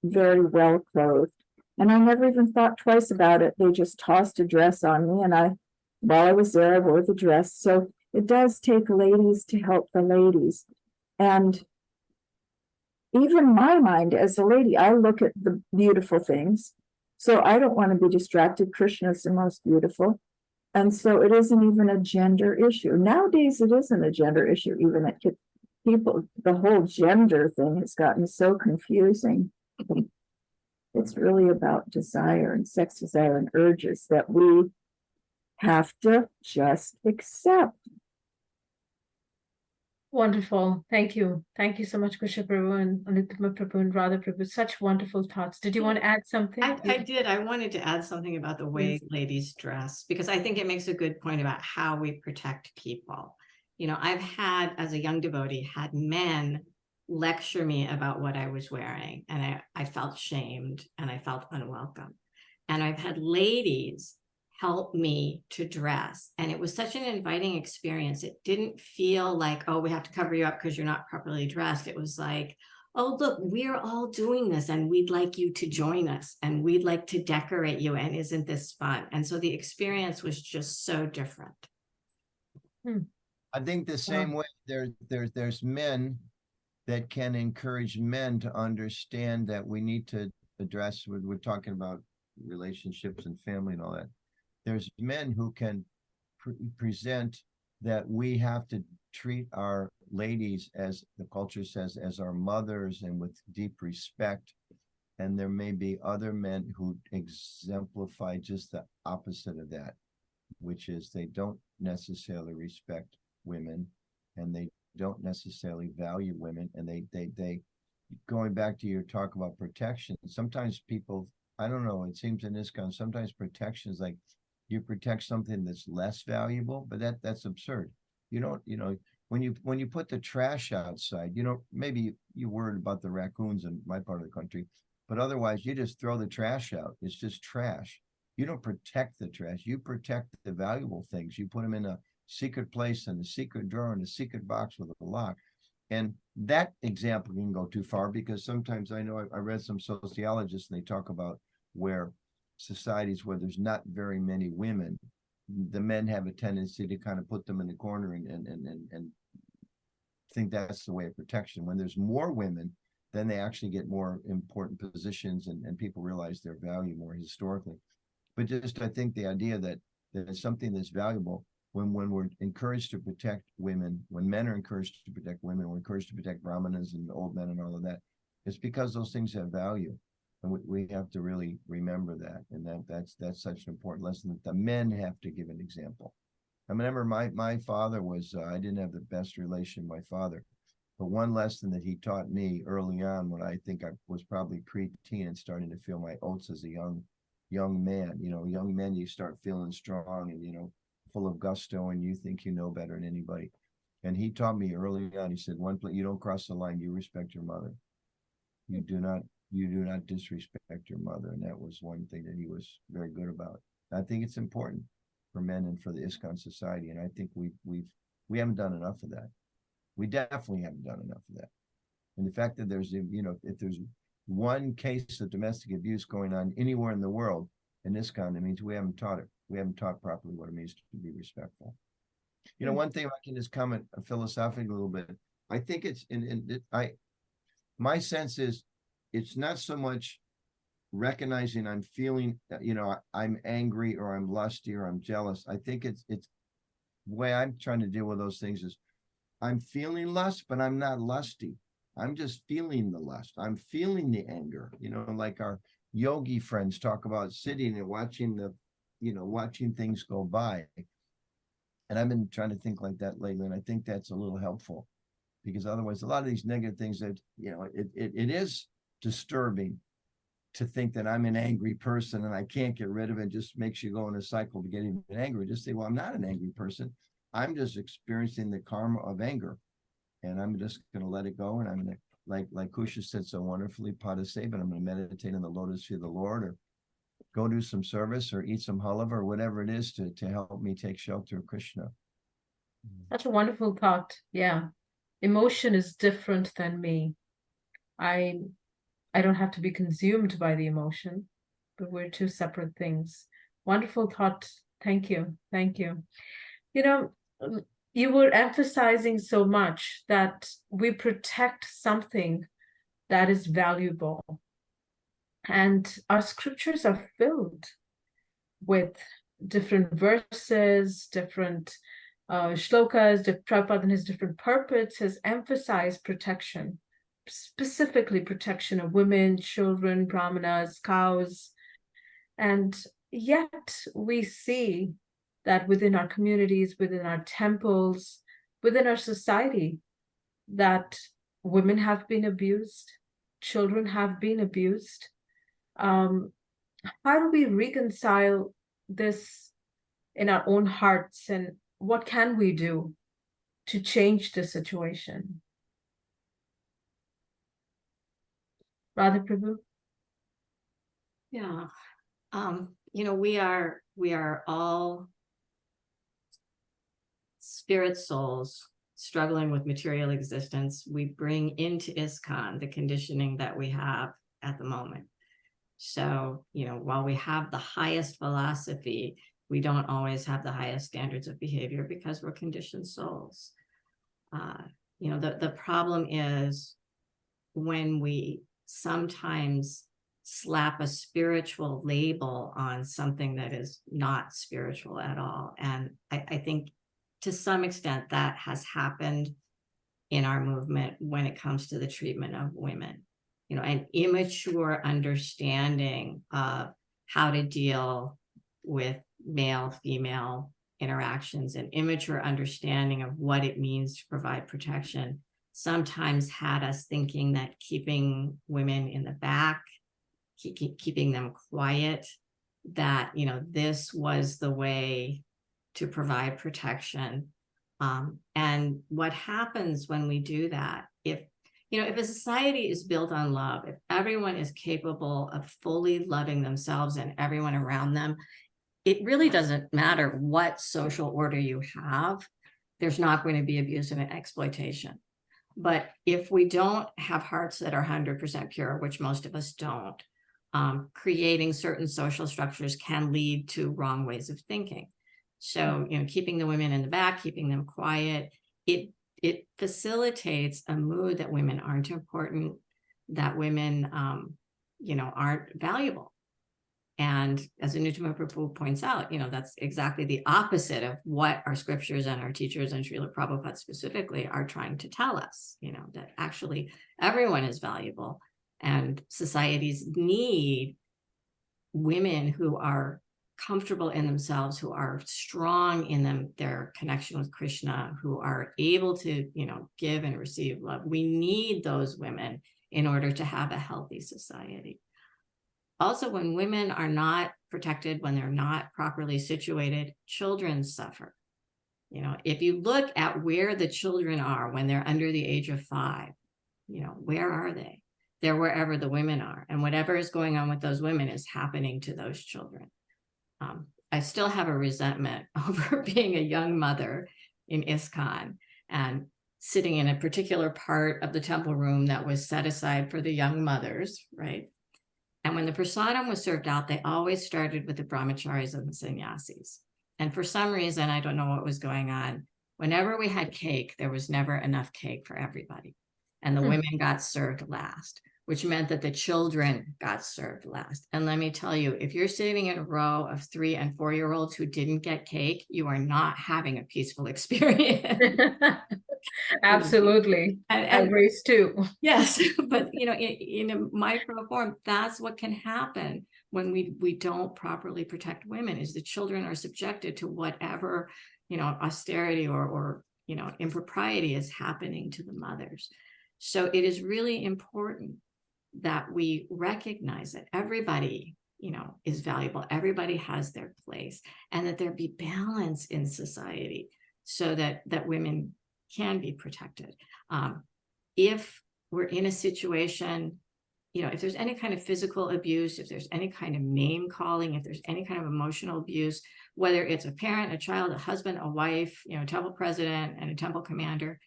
Speaker 3: very well clothed. And I never even thought twice about it. They just tossed a dress on me. And while I was there, I wore the dress. So it does take ladies to help the ladies. And even my mind as a lady, I look at the beautiful things. So I don't want to be distracted. Krishna is the most beautiful. And so it isn't even a gender issue. Nowadays, it isn't a gender issue, even at people, the whole gender thing has gotten so confusing. It's really about desire and sex desire and urges that we have to just accept.
Speaker 1: Wonderful. Thank you. Thank you so much, Kusha Prabhu and Anuttama Prabhu and Radha Prabhu. Such wonderful thoughts. Did you want to add something?
Speaker 4: I did. I wanted to add something about the way ladies dress, because I think it makes a good point about how we protect people. You know, I've had, as a young devotee, had men lecture me about what I was wearing, and I felt shamed and I felt unwelcome. And I've had ladies help me to dress, and it was such an inviting experience. It didn't feel like, oh, we have to cover you up because you're not properly dressed. It was like, oh, look, we're all doing this and we'd like you to join us and we'd like to decorate you. And isn't this fun? And so the experience was just so different.
Speaker 2: I think the same way there's men that can encourage men to understand that we need to address, we're talking about relationships and family and all that. There's men who can present that we have to treat our ladies, as the culture says, as our mothers and with deep respect. And there may be other men who exemplify just the opposite of that, which is they don't necessarily respect women and they don't necessarily value women. And they going back to your talk about protection, sometimes people, I don't know, it seems in ISKCON, sometimes protection is like you protect something that's less valuable, but that's absurd. You don't, you know, when you put the trash outside, you know, maybe you worried about the raccoons in my part of the country, but otherwise you just throw the trash out. It's just trash. You don't protect the trash. You protect the valuable things. You put them in a secret place, in a secret drawer, in a secret box with a lock. And that example can go too far, because sometimes I know I read some sociologists and they talk about where societies where there's not very many women, the men have a tendency to kind of put them in the corner and think that's the way of protection. When there's more women, then they actually get more important positions and people realize their value more historically. But just, I think the idea that it's something that's valuable when we're encouraged to protect women, when men are encouraged to protect women, we're encouraged to protect brahmanas and old men and all of that, it's because those things have value. And we have to really remember that. And that's such an important lesson that the men have to give an example. I remember my father was, I didn't have the best relation with my father, but one lesson that he taught me early on when I think I was probably preteen and starting to feel my oats as a young man, you know, young men, you start feeling strong and, you know, full of gusto and you think you know better than anybody. And he taught me early on, he said, you don't cross the line, you respect your mother. You do not disrespect your mother. And that was one thing that he was very good about. I think it's important for men and for the ISKCON society. And I think we haven't done enough of that. We definitely haven't done enough of that. And the fact that there's, you know, if there's one case of domestic abuse going on anywhere in the world in ISKCON, it means we haven't taught it. We haven't taught properly what it means to be respectful. You know, one thing I can just comment philosophically a little bit. I think it's my sense is it's not so much recognizing I'm feeling, you know, I'm angry or I'm lusty or I'm jealous. I think it's the way I'm trying to deal with those things is I'm feeling lust, but I'm not lusty. I'm just feeling the lust. I'm feeling the anger, you know, like our yogi friends talk about sitting and watching watching things go by. And I've been trying to think like that lately. And I think that's a little helpful, because otherwise a lot of these negative things that, you know, it is disturbing to think that I'm an angry person and I can't get rid of it. It just makes you go in a cycle to get even angry. Just say, well, I'm not an angry person. I'm just experiencing the karma of anger. And I'm just going to let it go. And I'm going to, like Kusha said so wonderfully, Pada say, but I'm going to meditate in the lotus feet of the Lord, or go do some service, or eat some halava, or whatever it is to help me take shelter of Krishna.
Speaker 1: Such a wonderful thought. Yeah. Emotion is different than me. I don't have to be consumed by the emotion, but we're two separate things. Wonderful thought. Thank you. Thank you. You know, you were emphasizing so much that we protect something that is valuable. And our scriptures are filled with different verses, different shlokas. Prabhupada in his different purports has emphasized protection. specifically protection of women, children, brahmanas, cows. And yet we see that within our communities, within our temples, within our society, that women have been abused, children have been abused. How do we reconcile this in our own hearts, and what can we do to change the situation? Radha Prabhu?
Speaker 4: Yeah. We are all spirit souls struggling with material existence. We bring into ISKCON the conditioning that we have at the moment. So, while we have the highest philosophy, we don't always have the highest standards of behavior because we're conditioned souls. The problem is when we sometimes slap a spiritual label on something that is not spiritual at all. And I think to some extent that has happened in our movement when it comes to the treatment of women. An immature understanding of how to deal with male-female interactions, an immature understanding of what it means to provide protection, sometimes had us thinking that keeping women in the back, keeping them quiet, that, this was the way to provide protection. And what happens when we do that, if a society is built on love, if everyone is capable of fully loving themselves and everyone around them, it really doesn't matter what social order you have, there's not going to be abuse and exploitation. But if we don't have hearts that are 100% pure, which most of us don't, creating certain social structures can lead to wrong ways of thinking. So, keeping the women in the back, keeping them quiet, it facilitates a mood that women aren't important, that women, aren't valuable. And as Anuttama Prabhu points out, that's exactly the opposite of what our scriptures and our teachers and Srila Prabhupada specifically are trying to tell us, that actually everyone is valuable and societies need women who are comfortable in themselves, who are strong in their connection with Krishna, who are able to, give and receive love. We need those women in order to have a healthy society. Also, when women are not protected, when they're not properly situated, children suffer. If you look at where the children are when they're under the age of 5, where are they? They're wherever the women are. And whatever is going on with those women is happening to those children. I still have a resentment over being a young mother in ISKCON and sitting in a particular part of the temple room that was set aside for the young mothers, right? And when the prasadam was served out, they always started with the brahmacharis and the sannyasis. And for some reason, I don't know what was going on, whenever we had cake, there was never enough cake for everybody. And the women got served last, which meant that the children got served last. And let me tell you, if you're sitting in a row of 3- and 4-year-olds who didn't get cake, you are not having a peaceful experience.
Speaker 1: Absolutely. And race too.
Speaker 4: Yes, but in a micro form, that's what can happen when we don't properly protect women, is the children are subjected to whatever, austerity or impropriety is happening to the mothers. So it is really important that we recognize that everybody, is valuable. Everybody has their place, and that there be balance in society so that women can be protected. If we're in a situation, if there's any kind of physical abuse, if there's any kind of name calling, if there's any kind of emotional abuse, whether it's a parent, a child, a husband, a wife, temple president and a temple commander,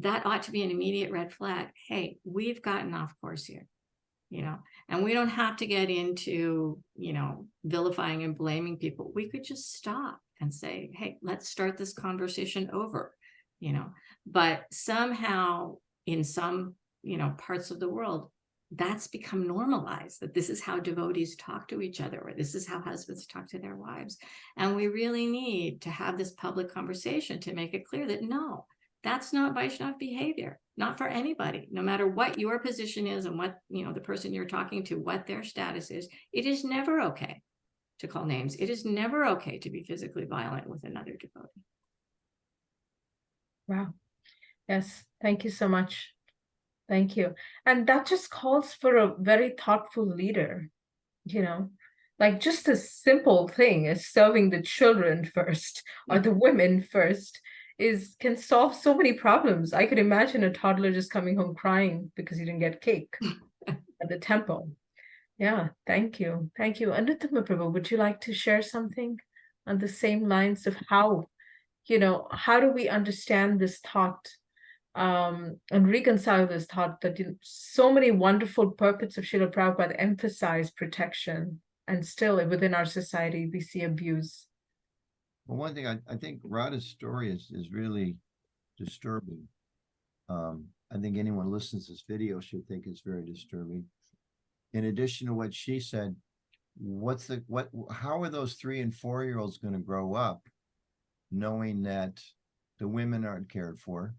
Speaker 4: that ought to be an immediate red flag. Hey, we've gotten off course here, and we don't have to get into, vilifying and blaming people. We could just stop and say, hey, let's start this conversation over, but somehow in some, parts of the world, that's become normalized, that this is how devotees talk to each other, or this is how husbands talk to their wives. And we really need to have this public conversation to make it clear that no, that's not Vaishnava behavior. not for anybody, no matter what your position is and what, the person you're talking to, what their status is. It is never okay to call names. It is never okay to be physically violent with another devotee.
Speaker 1: Wow. Yes. Thank you so much. Thank you. And that just calls for a very thoughtful leader, like just a simple thing as serving the children first or the women first can solve so many problems. I could imagine a toddler just coming home crying because he didn't get cake at the temple. Yeah, thank you. Thank you. Anuttama Prabhu, would you like to share something on the same lines of how do we understand this thought and reconcile this thought that so many wonderful purports of Srila Prabhupada emphasize protection, and still within our society we see abuse?
Speaker 2: Well, one thing I think Radha's story is really disturbing. I think anyone who listens to this video should think it's very disturbing. In addition to what she said, how are those 3 and 4-year-olds going to grow up knowing that the women aren't cared for?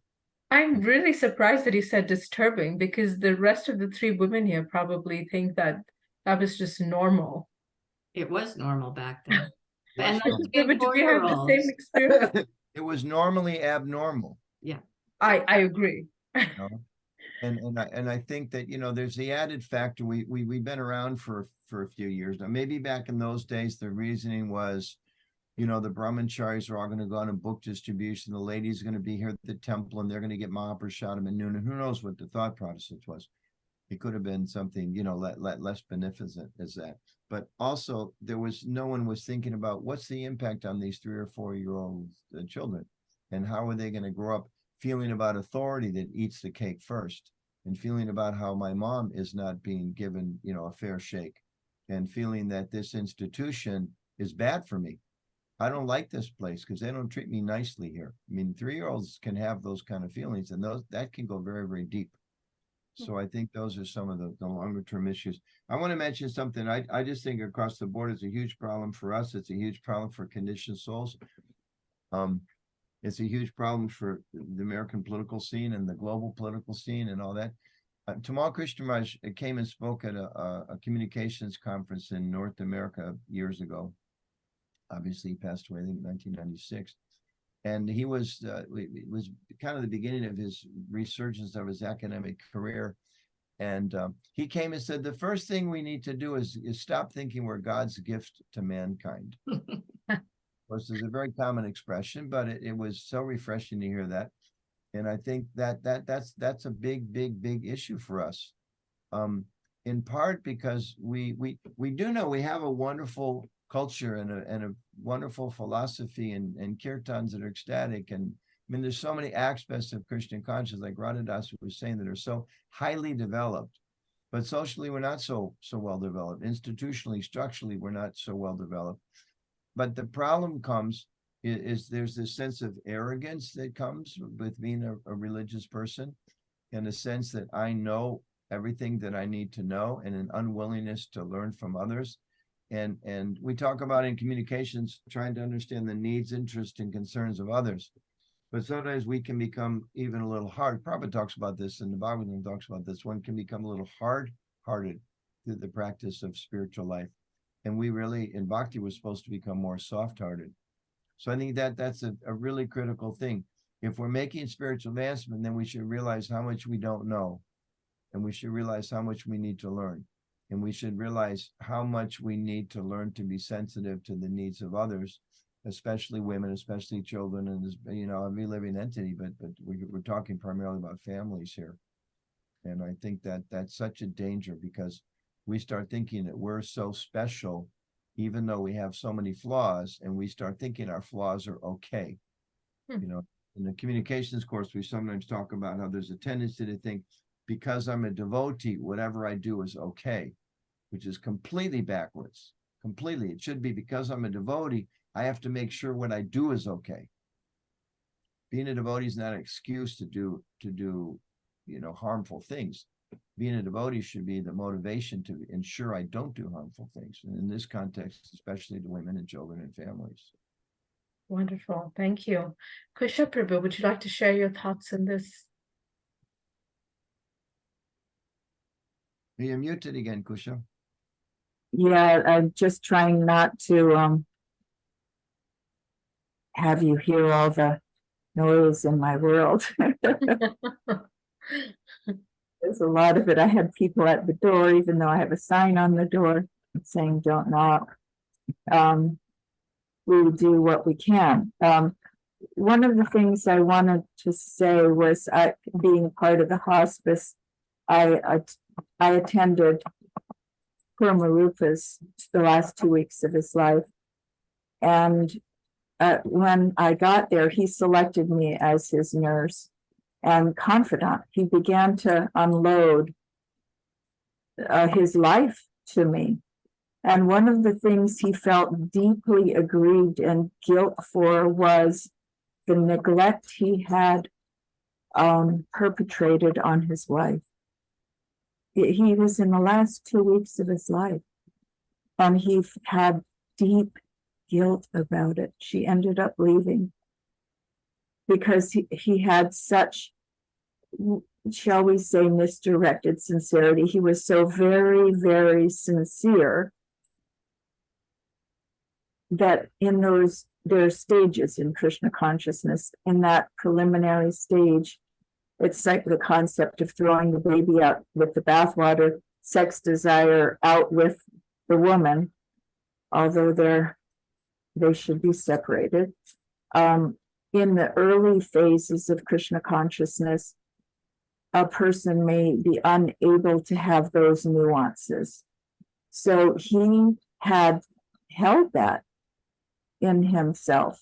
Speaker 1: I'm really surprised that he said disturbing, because the rest of the 3 women here probably think that was just normal.
Speaker 4: It was normal back then.
Speaker 2: And
Speaker 1: did you have the same experience?
Speaker 2: It was normally abnormal.
Speaker 4: Yeah,
Speaker 1: I agree.
Speaker 2: And I think that there's the added factor. We've been around for a few years now. Maybe back in those days the reasoning was, the brahmacharis are all going to go on a book distribution. The ladies are going to be here at the temple, and they're going to get Mahaprasadam at noon. And who knows what the thought process was? It could have been something, less beneficent as that. But also, no one was thinking about what's the impact on these 3 or 4-year-old children, and how are they going to grow up feeling about authority that eats the cake first, and feeling about how my mom is not being given, a fair shake, and feeling that this institution is bad for me. I don't like this place because they don't treat me nicely here. I mean, 3-year-olds can have those kind of feelings, and that can go very, very deep. So I think those are some of the longer term issues. I want to mention something. I just think across the board, it's a huge problem for us. It's a huge problem for conditioned souls. It's a huge problem for the American political scene and the global political scene and all that. Tamal Krishnaraj came and spoke at a communications conference in North America years ago. Obviously, he passed away, I think, in 1996. And he was, it was kind of the beginning of his resurgence of his academic career. And he came and said, the first thing we need to do is stop thinking we're God's gift to mankind. Of course, it's a very common expression, but it was so refreshing to hear that. And I think that's a big issue for us. In part because we do know we have a wonderful culture and a wonderful philosophy and kirtans that are ecstatic. And I mean, there's so many aspects of Christian consciousness, like Radha Das was saying, that are so highly developed, but socially we're not so well developed. Institutionally, structurally, we're not so well developed. But the problem comes is there's this sense of arrogance that comes with being a religious person, in the sense that I know everything that I need to know, and an unwillingness to learn from others. And we talk about in communications, trying to understand the needs, interests, and concerns of others. But sometimes we can become even a little hard. Prabhupada talks about this, and the Bhagavatam talks about this. One can become a little hard-hearted through the practice of spiritual life. And we really, in Bhakti, we're supposed to become more soft-hearted. So I think that's a really critical thing. If we're making spiritual advancement, then we should realize how much we don't know. And we should realize how much we need to learn. And we should realize how much we need to learn to be sensitive to the needs of others, especially women, especially children, and every living entity. But we're talking primarily about families here. And I think that's such a danger, because we start thinking that we're so special, even though we have so many flaws, and we start thinking our flaws are okay. In the communications course, we sometimes talk about how there's a tendency to think, because I'm a devotee, whatever I do is okay, which is completely backwards. Completely. It should be, because I'm a devotee, I have to make sure what I do is okay. Being a devotee is not an excuse to do harmful things. Being a devotee should be the motivation to ensure I don't do harmful things. And in this context, especially to women and children and families.
Speaker 1: Wonderful. Thank you. Kusha Prabhu, would you like to share your thoughts on this?
Speaker 2: You're muted again, Kusha.
Speaker 3: Yeah, I'm just trying not to have you hear all the noise in my world. There's a lot of it. I had people at the door, even though I have a sign on the door saying don't knock. We do what we can. One of the things I wanted to say was, being part of the hospice, I attended Kurmarupa's the last 2 weeks of his life. And when I got there, he selected me as his nurse and confidant. He began to unload his life to me. And one of the things he felt deeply aggrieved and guilt for was the neglect he had perpetrated on his wife. He was in the last 2 weeks of his life, and he had deep guilt about it. She ended up leaving because he had such, shall we say, misdirected sincerity. He was so very, very sincere that in those, there are stages in Krishna consciousness. In that preliminary stage, it's like the concept of throwing the baby out with the bathwater, sex desire out with the woman, although they should be separated. In the early phases of Krishna consciousness, a person may be unable to have those nuances. So he had held that in himself.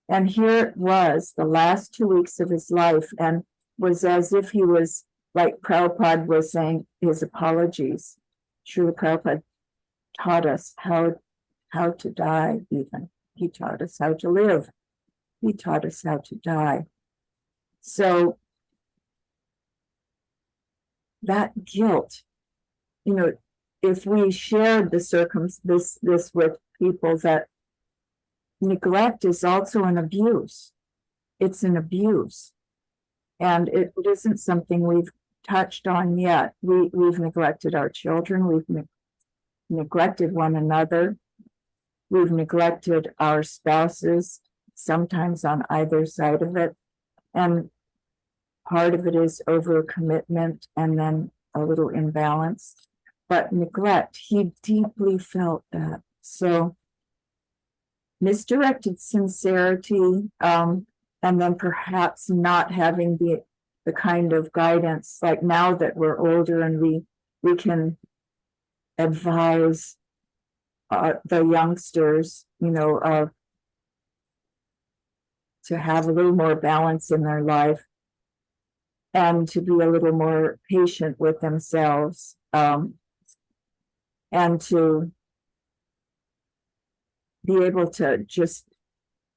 Speaker 3: And here it was, the last 2 weeks of his life, and was as if he was, like Prabhupada was saying, his apologies. Srila Prabhupada taught us how to die, even. He taught us how to live. He taught us how to die. So that guilt, if we shared this with people, that neglect is also an abuse. It's an abuse. And it isn't something we've touched on yet. We've neglected our children. We've neglected one another. We've neglected our spouses, sometimes on either side of it. And part of it is overcommitment and then a little imbalance. But neglect, he deeply felt that. So misdirected sincerity, and then perhaps not having the kind of guidance, like now that we're older and we can advise the youngsters, to have a little more balance in their life and to be a little more patient with themselves, and to be able to just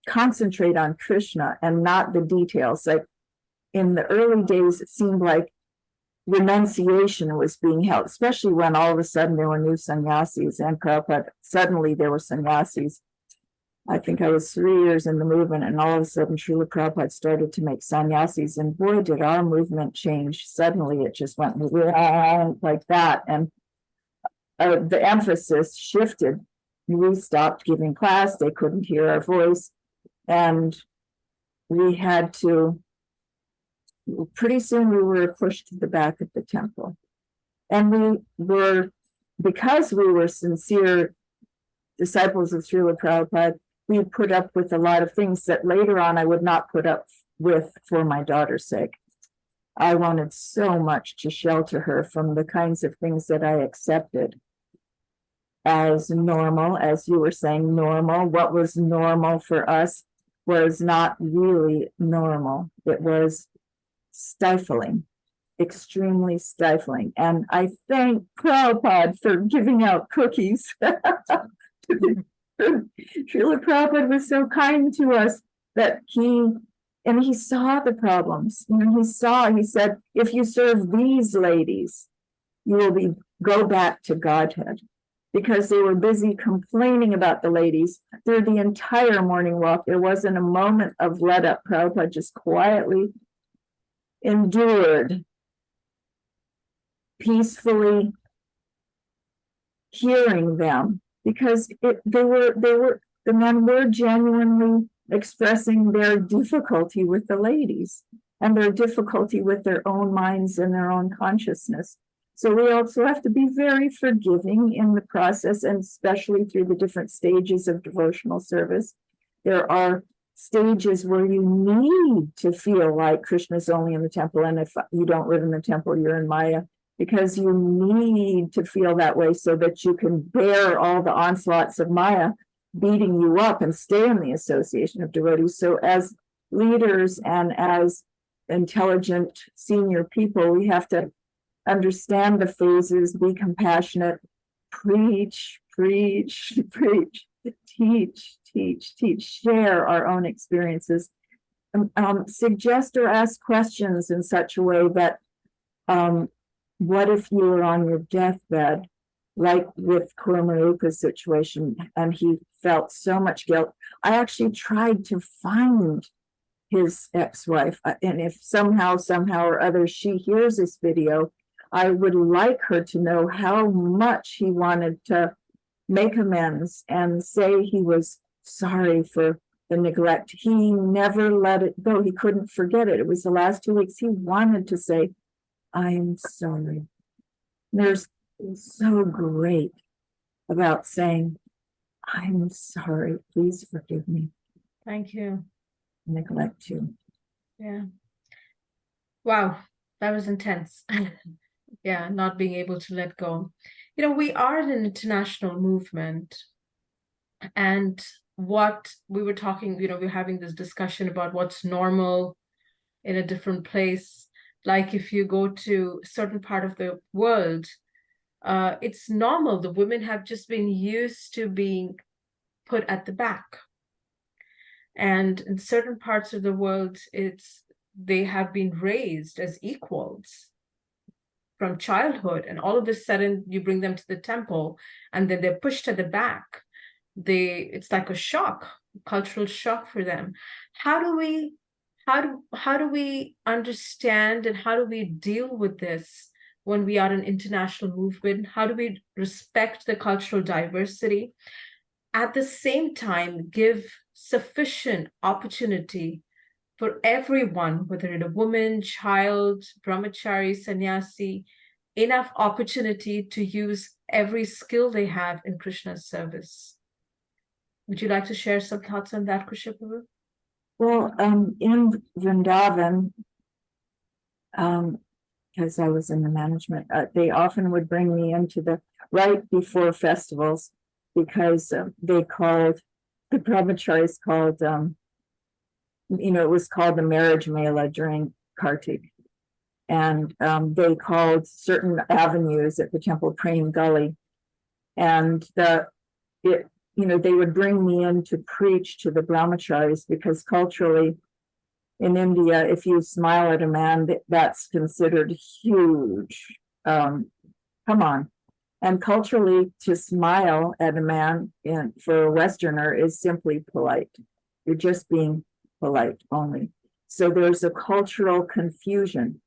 Speaker 3: concentrate on Krishna and not the details. Like in the early days, it seemed like renunciation was being held, especially when all of a sudden there were new sannyasis, and Prabhupada, suddenly there were sannyasis. I think I was 3 years in the movement, and all of a sudden Srila Prabhupada started to make sannyasis, and boy, did our movement change. Suddenly it just went like that, and the emphasis shifted. We stopped giving class, they couldn't hear our voice, and we had to, pretty soon we were pushed to the back of the temple. And because we were sincere disciples of Srila Prabhupada, we put up with a lot of things that later on I would not put up with for my daughter's sake. I wanted so much to shelter her from the kinds of things that I accepted as normal, as you were saying, normal. What was normal for us was not really normal. It was stifling, extremely stifling. And I thank Prabhupada for giving out cookies. Srila Prabhupada was so kind to us that he saw the problems. He said, if you serve these ladies, you will go back to Godhead. Because they were busy complaining about the ladies through the entire morning walk. There wasn't a moment of let up. Prabhupada just quietly endured, peacefully hearing them, because the men were genuinely expressing their difficulty with the ladies and their difficulty with their own minds and their own consciousness. So we also have to be very forgiving in the process, and especially through the different stages of devotional service. There are stages where you need to feel like Krishna's only in the temple, and if you don't live in the temple, you're in Maya, because you need to feel that way so that you can bear all the onslaughts of Maya beating you up and stay in the association of devotees. So as leaders and as intelligent senior people, we have to understand the phases, be compassionate, preach, preach, preach, teach, teach, teach, share our own experiences, suggest or ask questions in such a way that, what if you were on your deathbed, like with Kurumaruka's situation, and he felt so much guilt? I actually tried to find his ex-wife, and if somehow or other she hears this video, I would like her to know how much he wanted to make amends and say he was sorry for the neglect. He never let it go. He couldn't forget it. It was the last 2 weeks. He wanted to say, I'm sorry. There's so great about saying, I'm sorry, please forgive me.
Speaker 1: Thank you.
Speaker 3: Neglect too.
Speaker 1: Yeah. Wow, that was intense. Yeah, not being able to let go. You know, we are an international movement, and what we were talking, you know, we're having this discussion about what's normal in a different place. Like if you go to a certain part of the world, it's normal. The women have just been used to being put at the back. And in certain parts of the world, they have been raised as equals from childhood, and all of a sudden you bring them to the temple and then they're pushed to the back. It's like a shock, cultural shock for them. How do we understand and how do we deal with this when we are an international movement? How do we respect the cultural diversity, at the same time give sufficient opportunity for everyone, whether it's a woman, child, brahmachari, sannyasi, enough opportunity to use every skill they have in Krishna's service? Would you like to share some thoughts on that, Kusha Prabhu?
Speaker 3: Well, in Vrindavan, because I was in the management, they often would bring me into right before festivals, because the brahmacharis called, it was called the marriage mela during Kartik. And they called certain avenues at the temple Prem Gully. And they would bring me in to preach to the brahmacharis, because culturally in India, if you smile at a man, that's considered huge. Come on. And culturally, to smile at a man for a Westerner is simply polite. You're just being polite only. So there's a cultural confusion.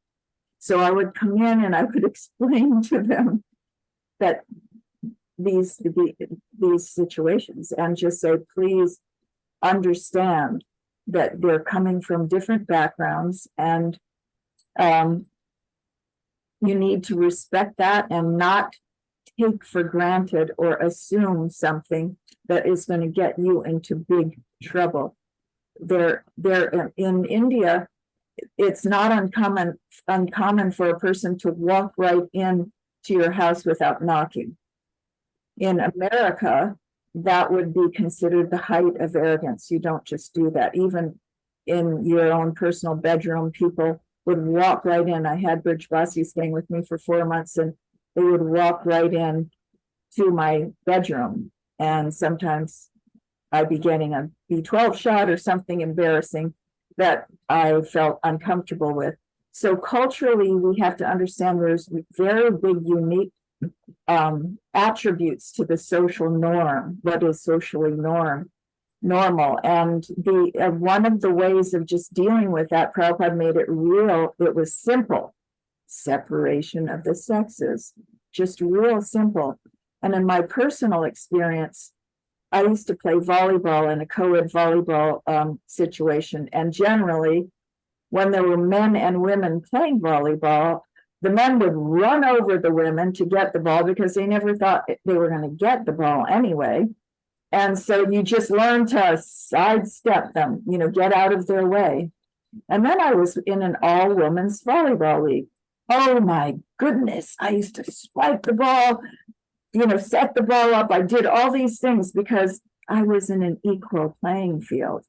Speaker 3: So I would come in and I would explain to them that these situations, and just say, please understand that they're coming from different backgrounds, and you need to respect that and not take for granted or assume something that is going to get you into big trouble. They're in India, it's not uncommon for a person to walk right in to your house without knocking. In America, that would be considered the height of arrogance. You don't just do that. Even in your own personal bedroom, people would walk right in. I had Brijvasi staying with me for 4 months, and they would walk right in to my bedroom. And sometimes I'd be getting a B12 shot or something embarrassing that I felt uncomfortable with. So culturally, we have to understand there's very big, unique attributes to the social norm, what is socially normal. And one of the ways of just dealing with that, Prabhupada made it real, it was simple. Separation of the sexes, just real simple. And in my personal experience, I used to play volleyball in a co-ed volleyball situation. And generally, when there were men and women playing volleyball, the men would run over the women to get the ball because they never thought they were going to get the ball anyway. And so you just learn to sidestep them, get out of their way. And then I was in an all-women's volleyball league. Oh my goodness, I used to spike the ball, set the ball up. I did all these things because I was in an equal playing field.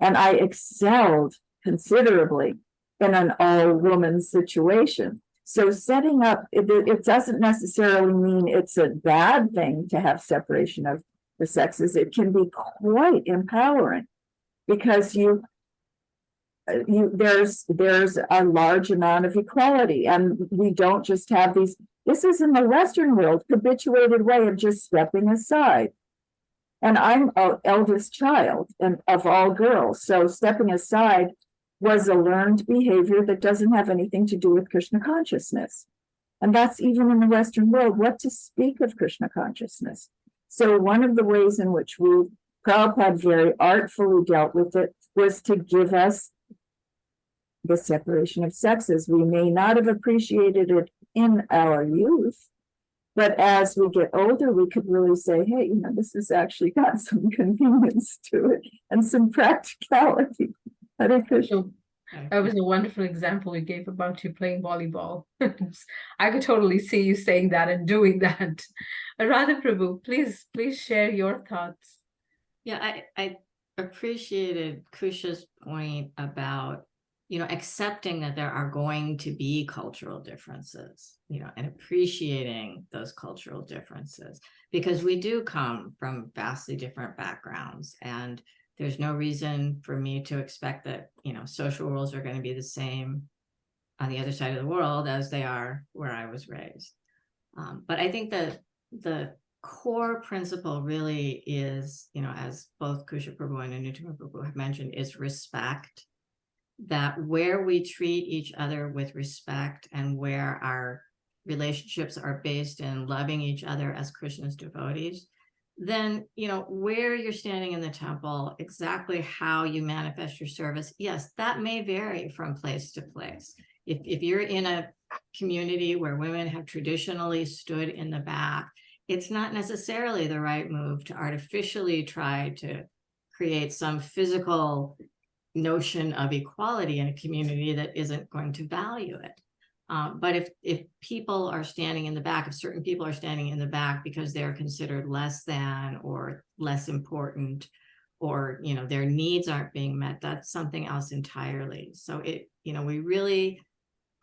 Speaker 3: And I excelled considerably in an all-woman situation. So setting up, it doesn't necessarily mean it's a bad thing to have separation of the sexes. It can be quite empowering because there's a large amount of equality, and we don't just have these. This is in the Western world, habituated way of just stepping aside. And I'm an eldest child and of all girls, so stepping aside was a learned behavior that doesn't have anything to do with Krishna consciousness. And that's even in the Western world, what to speak of Krishna consciousness. So one of the ways in which Prabhupada very artfully dealt with it was to give us the separation of sexes. We may not have appreciated it in our youth, but as we get older, we could really say, hey, this has actually got some convenience to it and some practicality. Hare Krishna.
Speaker 1: That was a wonderful example you gave about you playing volleyball. I could totally see you saying that and doing that. Radha Prabhu, please share your thoughts.
Speaker 4: Yeah, I appreciated Kusha's point about, accepting that there are going to be cultural differences, and appreciating those cultural differences, because we do come from vastly different backgrounds, and there's no reason for me to expect that, social rules are going to be the same on the other side of the world as they are where I was raised. But I think that the core principle really is, as both Kusha Prabhu and Anuttama Prabhu have mentioned, is respect. That where we treat each other with respect and where our relationships are based in loving each other as Krishna's devotees, then, where you're standing in the temple, exactly how you manifest your service, yes, that may vary from place to place. If you're in a community where women have traditionally stood in the back, it's not necessarily the right move to artificially try to create some physical notion of equality in a community that isn't going to value it. But if people are standing in the back, if certain people are standing in the back because they're considered less than or less important, or their needs aren't being met, that's something else entirely. So we really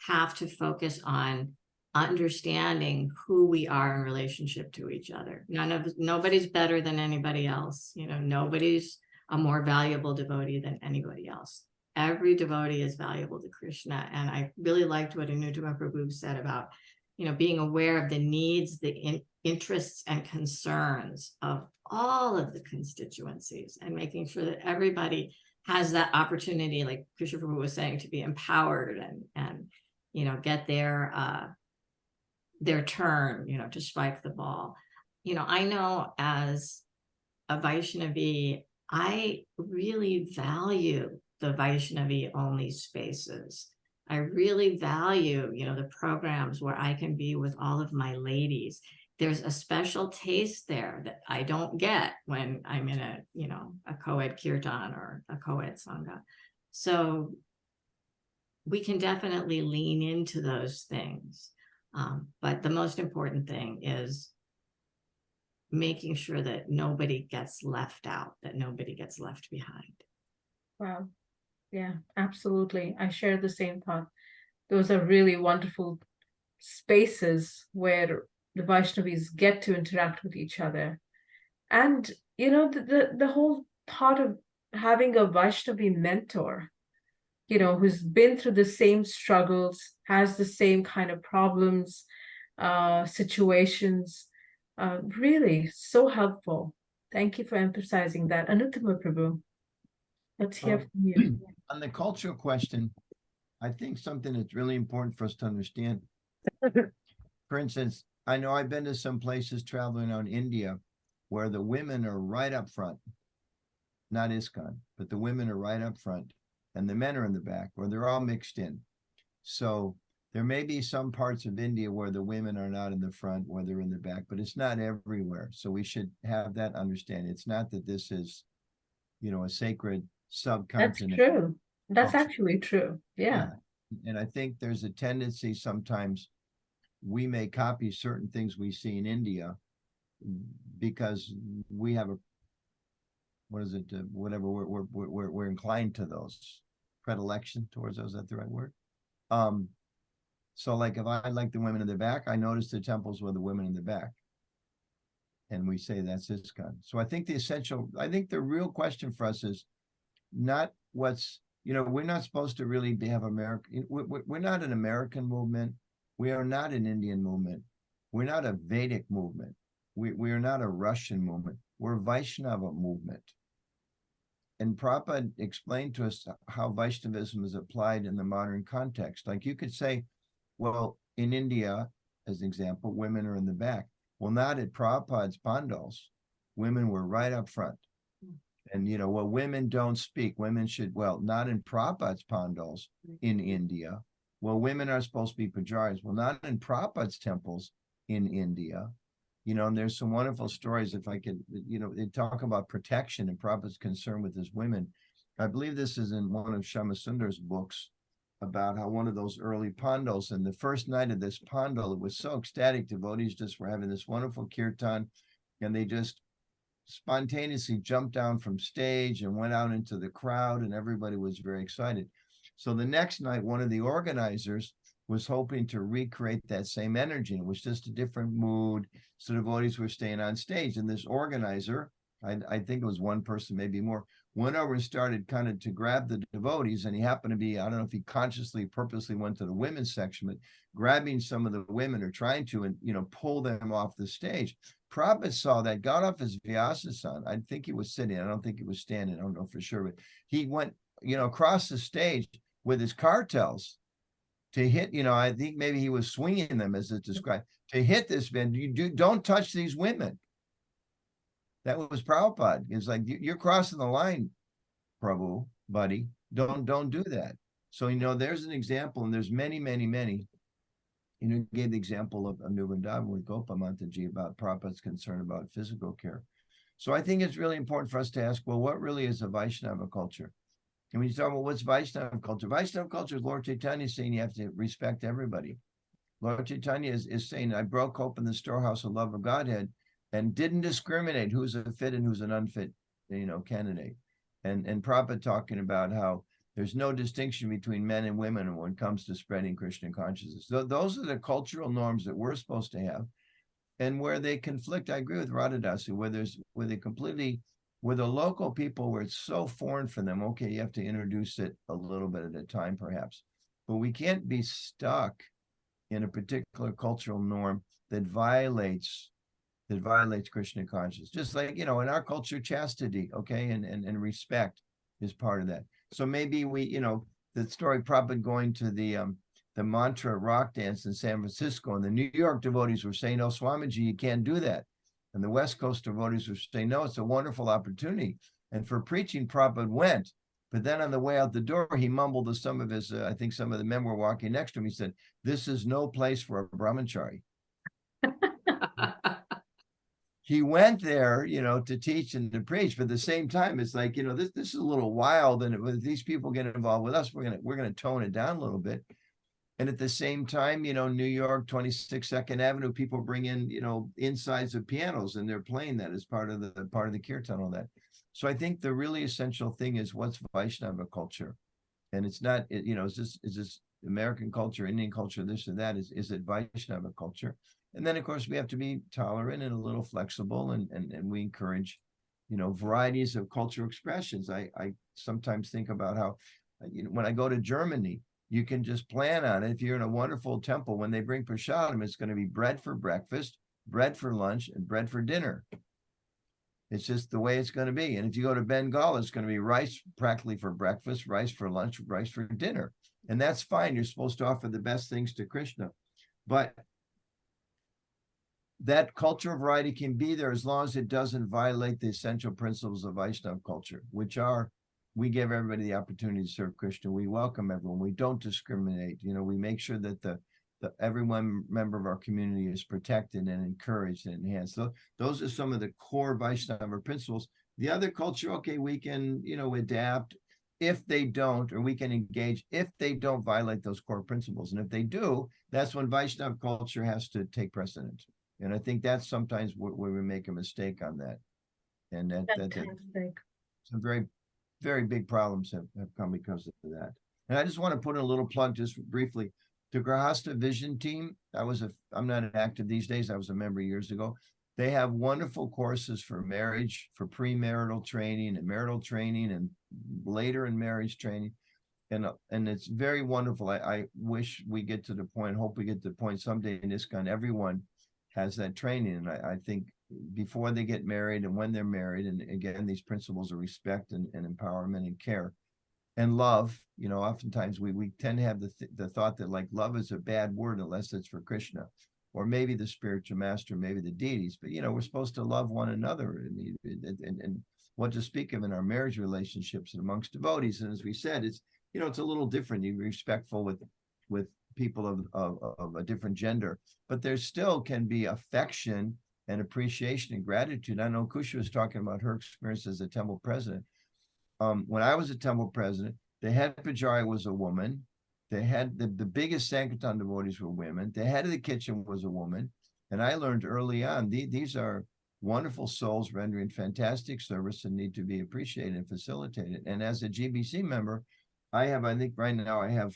Speaker 4: have to focus on understanding who we are in relationship to each other. Nobody's better than anybody else. Nobody's a more valuable devotee than anybody else. Every devotee is valuable to Krishna. And I really liked what Anuttama Prabhu said about, being aware of the needs, the interests and concerns of all of the constituencies, and making sure that everybody has that opportunity, like Kusha Prabhu was saying, to be empowered and get their turn, to spike the ball. I know as a Vaishnavi, I really value the Vaishnavi only spaces. I really value, the programs where I can be with all of my ladies. There's a special taste there that I don't get when I'm in a co-ed kirtan or a co-ed sangha. So we can definitely lean into those things. But the most important thing is making sure that nobody gets left out, that nobody gets left behind.
Speaker 1: Wow. Yeah, absolutely. I share the same thought. Those are really wonderful spaces where the Vaishnavis get to interact with each other. And, the whole thought of having a Vaishnavi mentor, who's been through the same struggles, has the same kind of problems, situations, really so helpful. Thank you for emphasizing that. Anuttama Prabhu, let's hear from you.
Speaker 2: On the cultural question, I think something that's really important for us to understand For instance, I know I've been to some places traveling on India where the women are right up front, not ISKCON, but the women are right up front and the men are in the back, or they're all mixed in. So there may be some parts of India where the women are not in the front, where they're in the back, but it's not everywhere. So we should have that understanding. It's not that this is, a sacred
Speaker 1: That's
Speaker 2: subcontinent.
Speaker 1: true. That's
Speaker 2: culture.
Speaker 1: actually true. Yeah.
Speaker 2: And I think there's a tendency sometimes we may copy certain things we see in India because we have whatever we're inclined to those, predilection towards those. Is that the right word? So like if I like the women in the back, I notice the temples with the women in the back. And we say that's ISKCON. So I think the real question for us is not what's, we're not supposed to really have American, we're not an American movement. We are not an Indian movement. We're not a Vedic movement. We are not a Russian movement. We're a Vaishnava movement. And Prabhupada explained to us how Vaishnavism is applied in the modern context. Like you could say, well, in India, as an example, women are in the back. Well, not at Prabhupada's pandals. Women were right up front. And, women don't speak. Women should, not in Prabhupada's pandals in India. Well, women are supposed to be pujaris. Well, not in Prabhupada's temples in India. And there's some wonderful stories. If I could, they talk about protection and Prabhupada's concern with his women. I believe this is in one of Shamasundar's books about how one of those early pandals, and the first night of this pandal, it was so ecstatic. Devotees just were having this wonderful kirtan, and they just spontaneously jumped down from stage and went out into the crowd, and everybody was very excited. So the next night, one of the organizers was hoping to recreate that same energy. It was just a different mood. So devotees were staying on stage, and this organizer, I think it was one person, maybe more, went over and started kind of to grab the devotees, and he happened to be, I don't know if he consciously, purposely went to the women's section, but grabbing some of the women or trying to, and pull them off the stage. Prabhupada saw that, got off his Vyasa-san. I think he was sitting. I don't think he was standing. I don't know for sure, but he went, across the stage with his cartels to hit, I think maybe he was swinging them as it's described, to hit this man. Don't touch these women. That was Prabhupada. It's like, you're crossing the line, Prabhu, buddy. Don't do that. So, there's an example, and there's many, many, many. Gave the example of New Vrindavan with Gopamataji about Prabhupada's concern about physical care. So I think it's really important for us to ask, well, what really is a Vaishnava culture? And when you talk about what's Vaishnava culture is Lord Chaitanya saying you have to respect everybody. Lord Chaitanya is saying, I broke open the storehouse of love of Godhead and didn't discriminate who's a fit and who's an unfit, candidate. And Prabhupada talking about how there's no distinction between men and women when it comes to spreading Krishna consciousness. So those are the cultural norms that we're supposed to have. And where they conflict, I agree with Radha Dasi, where the local people, where it's so foreign for them, okay, you have to introduce it a little bit at a time, perhaps. But we can't be stuck in a particular cultural norm that violates Krishna consciousness. Just like, in our culture, chastity, okay, and respect is part of that. So maybe we, the story Prabhupada going to the mantra rock dance in San Francisco, and the New York devotees were saying, oh, Swamiji, you can't do that. And the West Coast devotees were saying, no, it's a wonderful opportunity. And for preaching, Prabhupada went. But then on the way out the door, he mumbled to some of his, I think some of the men were walking next to him. He said, this is no place for a brahmachari. He went there, to teach and to preach, but at the same time, it's like, this is a little wild, and if these people get involved with us, we're gonna tone it down a little bit. And at the same time, New York, 26 Second Avenue, people bring in, insides of pianos, and they're playing that as part of the kirtan, all that. So I think the really essential thing is what's Vaishnava culture, and it's not, is this American culture, Indian culture, this or that? Is it Vaishnava culture? And then, of course, we have to be tolerant and a little flexible, and we encourage, varieties of cultural expressions. I sometimes think about how, when I go to Germany, you can just plan on it. If you're in a wonderful temple, when they bring prasadam, it's going to be bread for breakfast, bread for lunch, and bread for dinner. It's just the way it's going to be. And if you go to Bengal, it's going to be rice practically for breakfast, rice for lunch, rice for dinner. And that's fine. You're supposed to offer the best things to Krishna. But that culture of variety can be there as long as it doesn't violate the essential principles of Vaishnava culture, which are, we give everybody the opportunity to serve Krishna. We welcome everyone. We don't discriminate. You know, we make sure that the every one member of our community is protected and encouraged and enhanced. So those are some of the core Vaishnava principles. The other culture, okay, we can, you know, adapt if they don't, or we can engage if they don't violate those core principles. And if they do, that's when Vaishnava culture has to take precedence. And I think that's sometimes where we make a mistake on that. And that some very, very big problems have come because of that. And I just want to put in a little plug just briefly. The Grihastha Vision Team, I'm not active these days. I was a member years ago. They have wonderful courses for marriage, for premarital training and marital training and later in marriage training. And it's very wonderful. I wish we get to the point, hope we get to the point someday in ISKCON, everyone has that training. And I think before they get married and when they're married, and again, these principles of respect and empowerment and care and love, you know, oftentimes we tend to have the thought that like love is a bad word unless it's for Krishna or maybe the spiritual master, maybe the deities, but you know, we're supposed to love one another and what to speak of in our marriage relationships and amongst devotees. And as we said, it's, you know, it's a little different. You're respectful with people of a different gender, but there still can be affection and appreciation and gratitude. I know Kusha was talking about her experience as a temple president. When I was a temple president, the head pujari was a woman. They had the biggest Sankirtan devotees were women. The head of the kitchen was a woman. And I learned early on, these are wonderful souls rendering fantastic service and need to be appreciated and facilitated. And as a GBC member, I think right now I have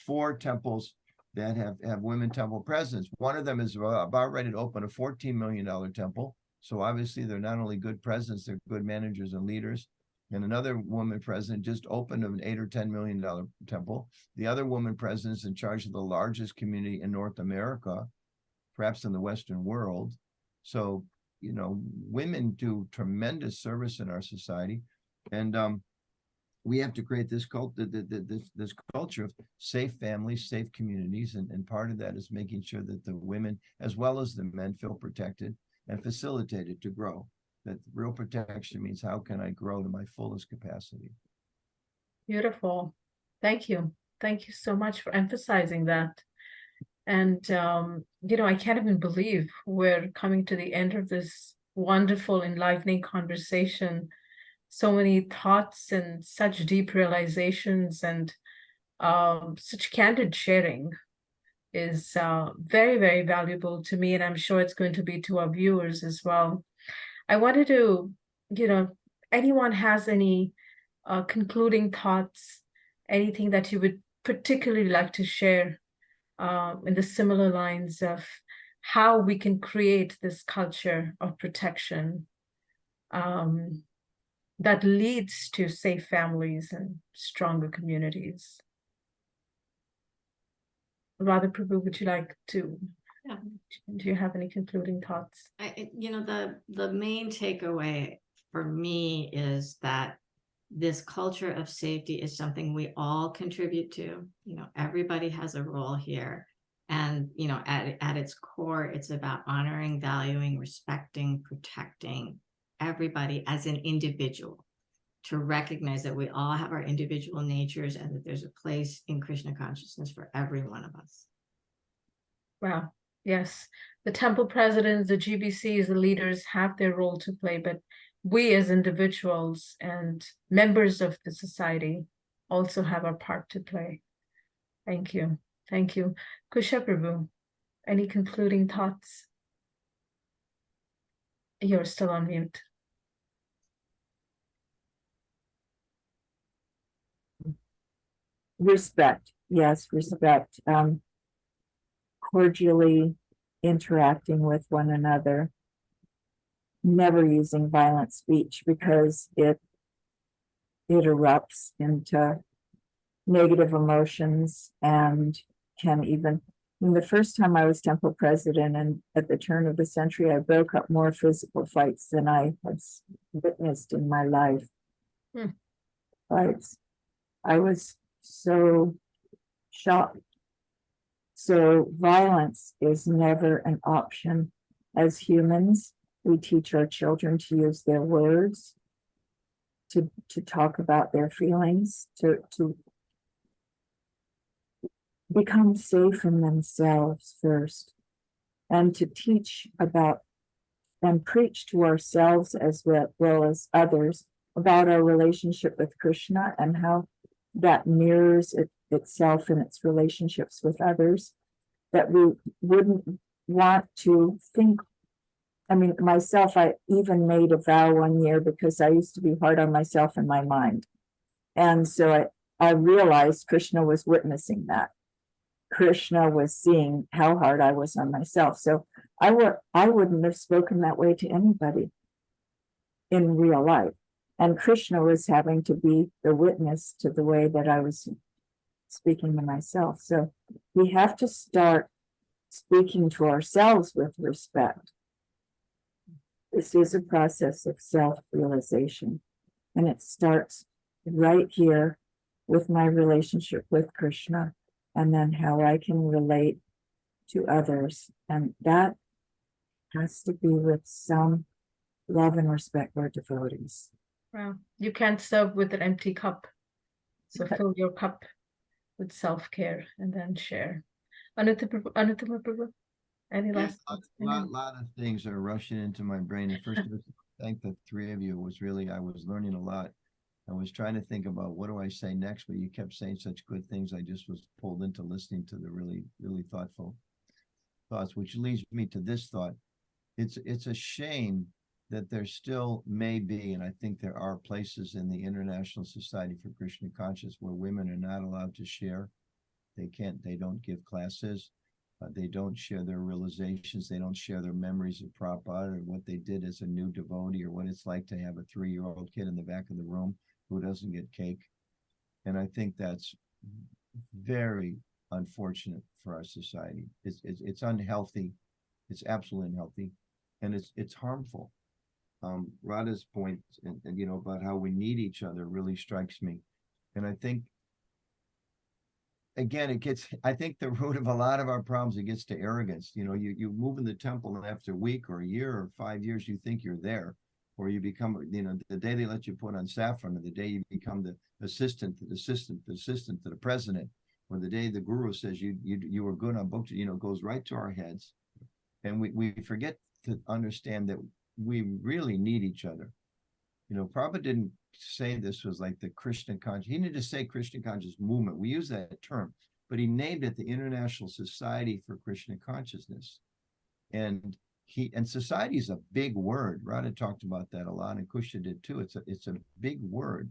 Speaker 2: 4 temples that have women temple presidents. One of them is about ready to open a $14 million temple. So obviously they're not only good presidents, they're good managers and leaders. And another woman president just opened an $8 or $10 million temple. The other woman president is in charge of the largest community in North America, perhaps in the Western world. So, you know, women do tremendous service in our society. And we have to create this this culture of safe families, safe communities. And part of that is making sure that the women, as well as the men, feel protected and facilitated to grow. That real protection means how can I grow to my fullest capacity?
Speaker 1: Beautiful. Thank you. Thank you so much for emphasizing that. And, you know, I can't even believe we're coming to the end of this wonderful, enlivening conversation. So many thoughts and such deep realizations and such candid sharing is very, very valuable to me. And I'm sure it's going to be to our viewers as well. I wanted to, you know, anyone has any concluding thoughts, anything that you would particularly like to share in the similar lines of how we can create this culture of protection that leads to safe families and stronger communities. Radha Prabhu, would you like to?
Speaker 4: Yeah.
Speaker 1: Do you have any concluding thoughts?
Speaker 4: You know, the main takeaway for me is that this culture of safety is something we all contribute to. You know, everybody has a role here. And, you know, at its core, it's about honoring, valuing, respecting, protecting everybody as an individual, to recognize that we all have our individual natures and that there's a place in Krishna consciousness for every one of us.
Speaker 1: Wow. Yes, the temple presidents, the GBCs, the leaders have their role to play, but we as individuals and members of the society also have our part to play. Thank you. Thank you. Kusha Prabhu, any concluding thoughts? You're still on mute.
Speaker 3: Respect. Yes, respect. Cordially interacting with one another, never using violent speech because it erupts into negative emotions and can even, the first time I was temple president and at the turn of the century, I broke up more physical fights than I had witnessed in my life. But I was so shocked. So violence is never an option As humans, we teach our children to use their words, to talk about their feelings, to become safe in themselves first, and to teach about and preach to ourselves as well as others about our relationship with Krishna and how that mirrors itself in its relationships with others, that we wouldn't want to think. I mean, myself, I even made a vow one year because I used to be hard on myself in my mind. And so I realized Krishna was witnessing that. Krishna was seeing how hard I was on myself. So I wouldn't have spoken that way to anybody in real life. And Krishna was having to be the witness to the way that I was speaking to myself. So we have to start speaking to ourselves with respect. This is a process of self-realization, and it starts right here with my relationship with Krishna, and then how I can relate to others. And that has to be with some love and respect for devotees.
Speaker 1: Wow. You can't serve with an empty cup. So fill your cup with self-care and then share. Anuttama Prabhu, any last thoughts?
Speaker 2: Lot of things are rushing into my brain. And first of all, thank the three of you. I was learning a lot. I was trying to think about what do I say next, but you kept saying such good things. I just was pulled into listening to the really, really thoughtful thoughts, which leads me to this thought. It's a shame that there still may be, and I think there are places in the International Society for Krishna Consciousness where women are not allowed to share. They don't give classes. They don't share their realizations. They don't share their memories of Prabhupada or what they did as a new devotee or what it's like to have a 3-year-old kid in the back of the room who doesn't get cake. And I think that's very unfortunate for our society. It's unhealthy. It's absolutely unhealthy. And it's harmful. Radha's point, and about how we need each other really strikes me. And I think, again, I think the root of a lot of our problems, it gets to arrogance. You move in the temple and after a week or a year or 5 years, you think you're there, or you become, the day they let you put on saffron, or the day you become the assistant to the president, or the day the guru says you were good on books, goes right to our heads. And we forget to understand that we really need each other. Prabhupada didn't say this was like the Krishna conscious. He didn't just say Krishna conscious movement. We use that term, but he named it the International Society for Krishna Consciousness. And society is a big word. Radha talked about that a lot, and Kusha did too. It's a big word.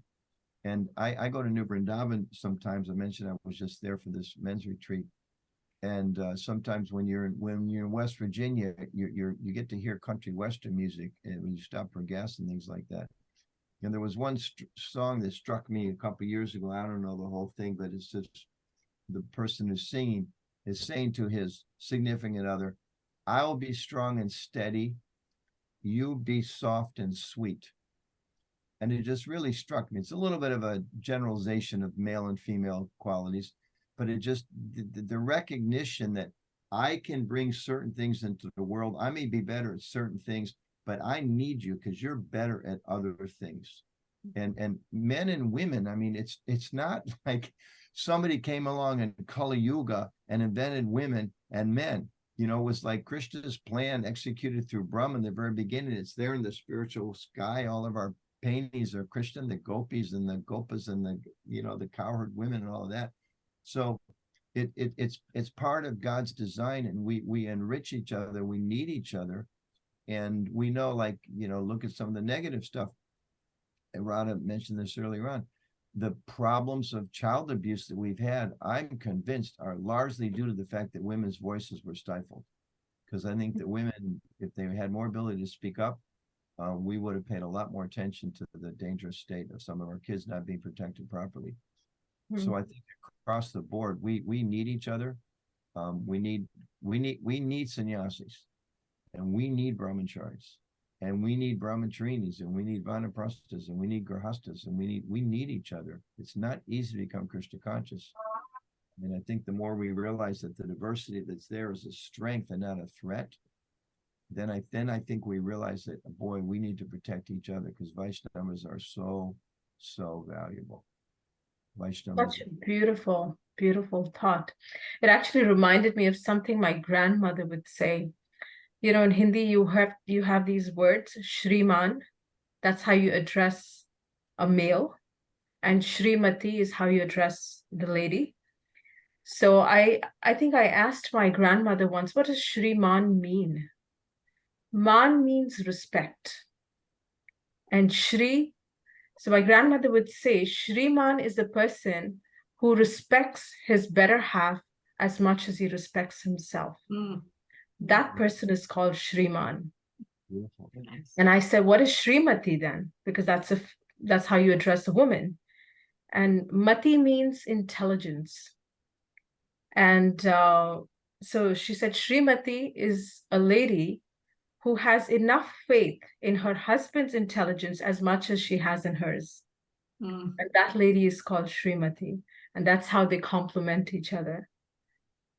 Speaker 2: And I go to New Vrindavan sometimes. I mentioned I was just there for this men's retreat. And sometimes when you're in West Virginia, you get to hear country western music, and when you stop for gas and things like that. And there was one song that struck me a couple of years ago. I don't know the whole thing, but it's just the person who's singing is saying to his significant other, "I'll be strong and steady, you be soft and sweet." And it just really struck me. It's a little bit of a generalization of male and female qualities, but it just, the recognition that I can bring certain things into the world. I may be better at certain things, but I need you because you're better at other things. And men and women, I mean, it's not like somebody came along in Kali Yuga and invented women and men. It was like Krishna's plan executed through Brahma in the very beginning. It's there in the spiritual sky. All of our paintings are Krishna, the gopis and the gopas and the cowherd women and all of that. So it's part of God's design, and we enrich each other. We need each other. And we know, look at some of the negative stuff. And Radha mentioned this earlier on. The problems of child abuse that we've had, I'm convinced, are largely due to the fact that women's voices were stifled. Because I think that women, if they had more ability to speak up, we would have paid a lot more attention to the dangerous state of some of our kids not being protected properly. So I think across the board, we need each other. We need sannyasis. And we need brahmacharis, and we need brahmacharinis, and we need vanaprasthas, and we need grihasthas, and we need each other. It's not easy to become Krishna conscious. And I think the more we realize that the diversity that's there is a strength and not a threat, then I think we realize that, boy, we need to protect each other because Vaishnavas are so valuable. Vaishnavas.
Speaker 1: Such a beautiful, beautiful thought. It actually reminded me of something my grandmother would say. You know, in Hindi, you have these words, Shriman, that's how you address a male, and Shrimati is how you address the lady. So I think I asked my grandmother once, what does Shriman mean? Man means respect. And Shri, so my grandmother would say, Shriman is a person who respects his better half as much as he respects himself.
Speaker 4: Mm.
Speaker 1: That person is called Shriman.
Speaker 2: Beautiful.
Speaker 4: Nice.
Speaker 1: And I said, what is Shrimati then? Because that's how you address a woman. And Mati means intelligence. And so she said, Shrimati is a lady who has enough faith in her husband's intelligence as much as she has in hers.
Speaker 4: Mm.
Speaker 1: And that lady is called Shrimati. And that's how they complement each other.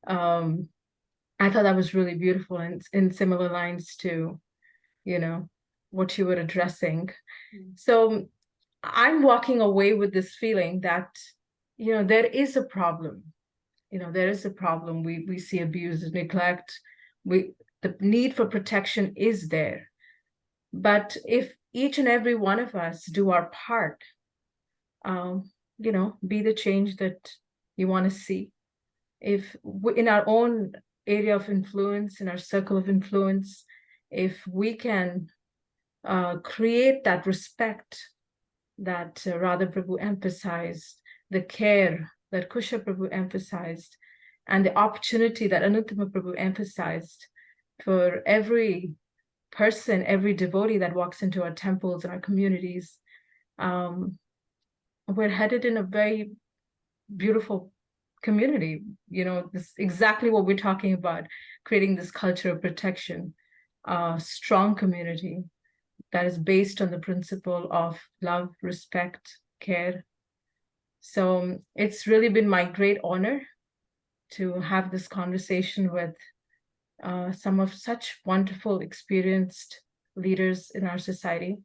Speaker 1: I thought that was really beautiful and in similar lines to, you know, what you were addressing. So I'm walking away with this feeling that, you know, there is a problem. You know, there is a problem. We see abuse and neglect. The need for protection is there. But if each and every one of us do our part, you know, be the change that you want to see. If in our own area of influence, in our circle of influence, if we can create that respect that Radha Prabhu emphasized, the care that Kusha Prabhu emphasized, and the opportunity that Anuttama Prabhu emphasized for every person, every devotee that walks into our temples and our communities, we're headed in a very beautiful community. You know, this exactly what we're talking about, creating this culture of protection, strong community that is based on the principle of love, respect, care. So it's really been my great honor to have this conversation with some of such wonderful, experienced leaders in our society.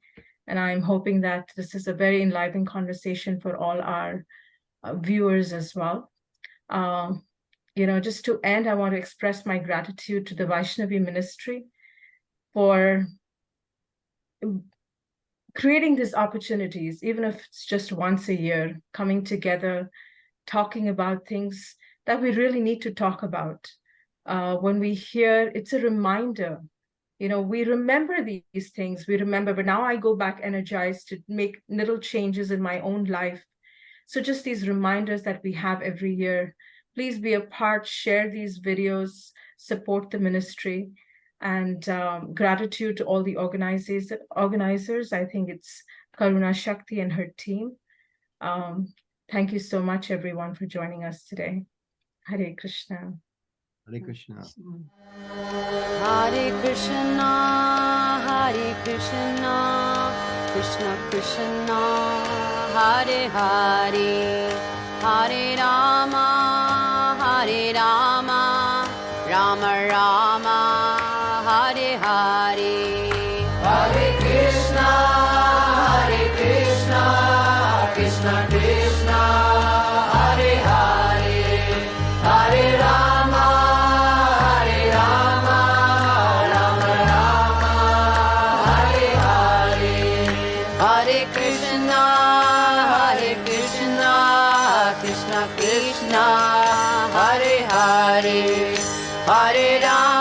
Speaker 1: And I'm hoping that this is a very enlivening conversation for all our viewers as well. You know, just to end, I want to express my gratitude to the Vaishnavi ministry for creating these opportunities, even if it's just once a year, coming together, talking about things that we really need to talk about. When we hear, it's a reminder, you know, we remember these things, we remember, but now I go back energized to make little changes in my own life. So just these reminders that we have every year, please be a part, share these videos, support the ministry, and gratitude to all the organizers. I think it's Karuna Shakti and her team. Thank you so much, everyone, for joining us today. Hare Krishna.
Speaker 2: Hare Krishna.
Speaker 5: Hare Krishna, Hare Krishna, Krishna Krishna, Hare Hare, Hare Rama, Hare Rama, Rama Rama, Hare Hare. Hare Krishna, Krishna Krishna, Hare Hare, Hare Rama, Hare Rama, Rama Rama, Hare Hare. Hare Krishna, Krishna Krishna, Hare Hare, Hare Rama.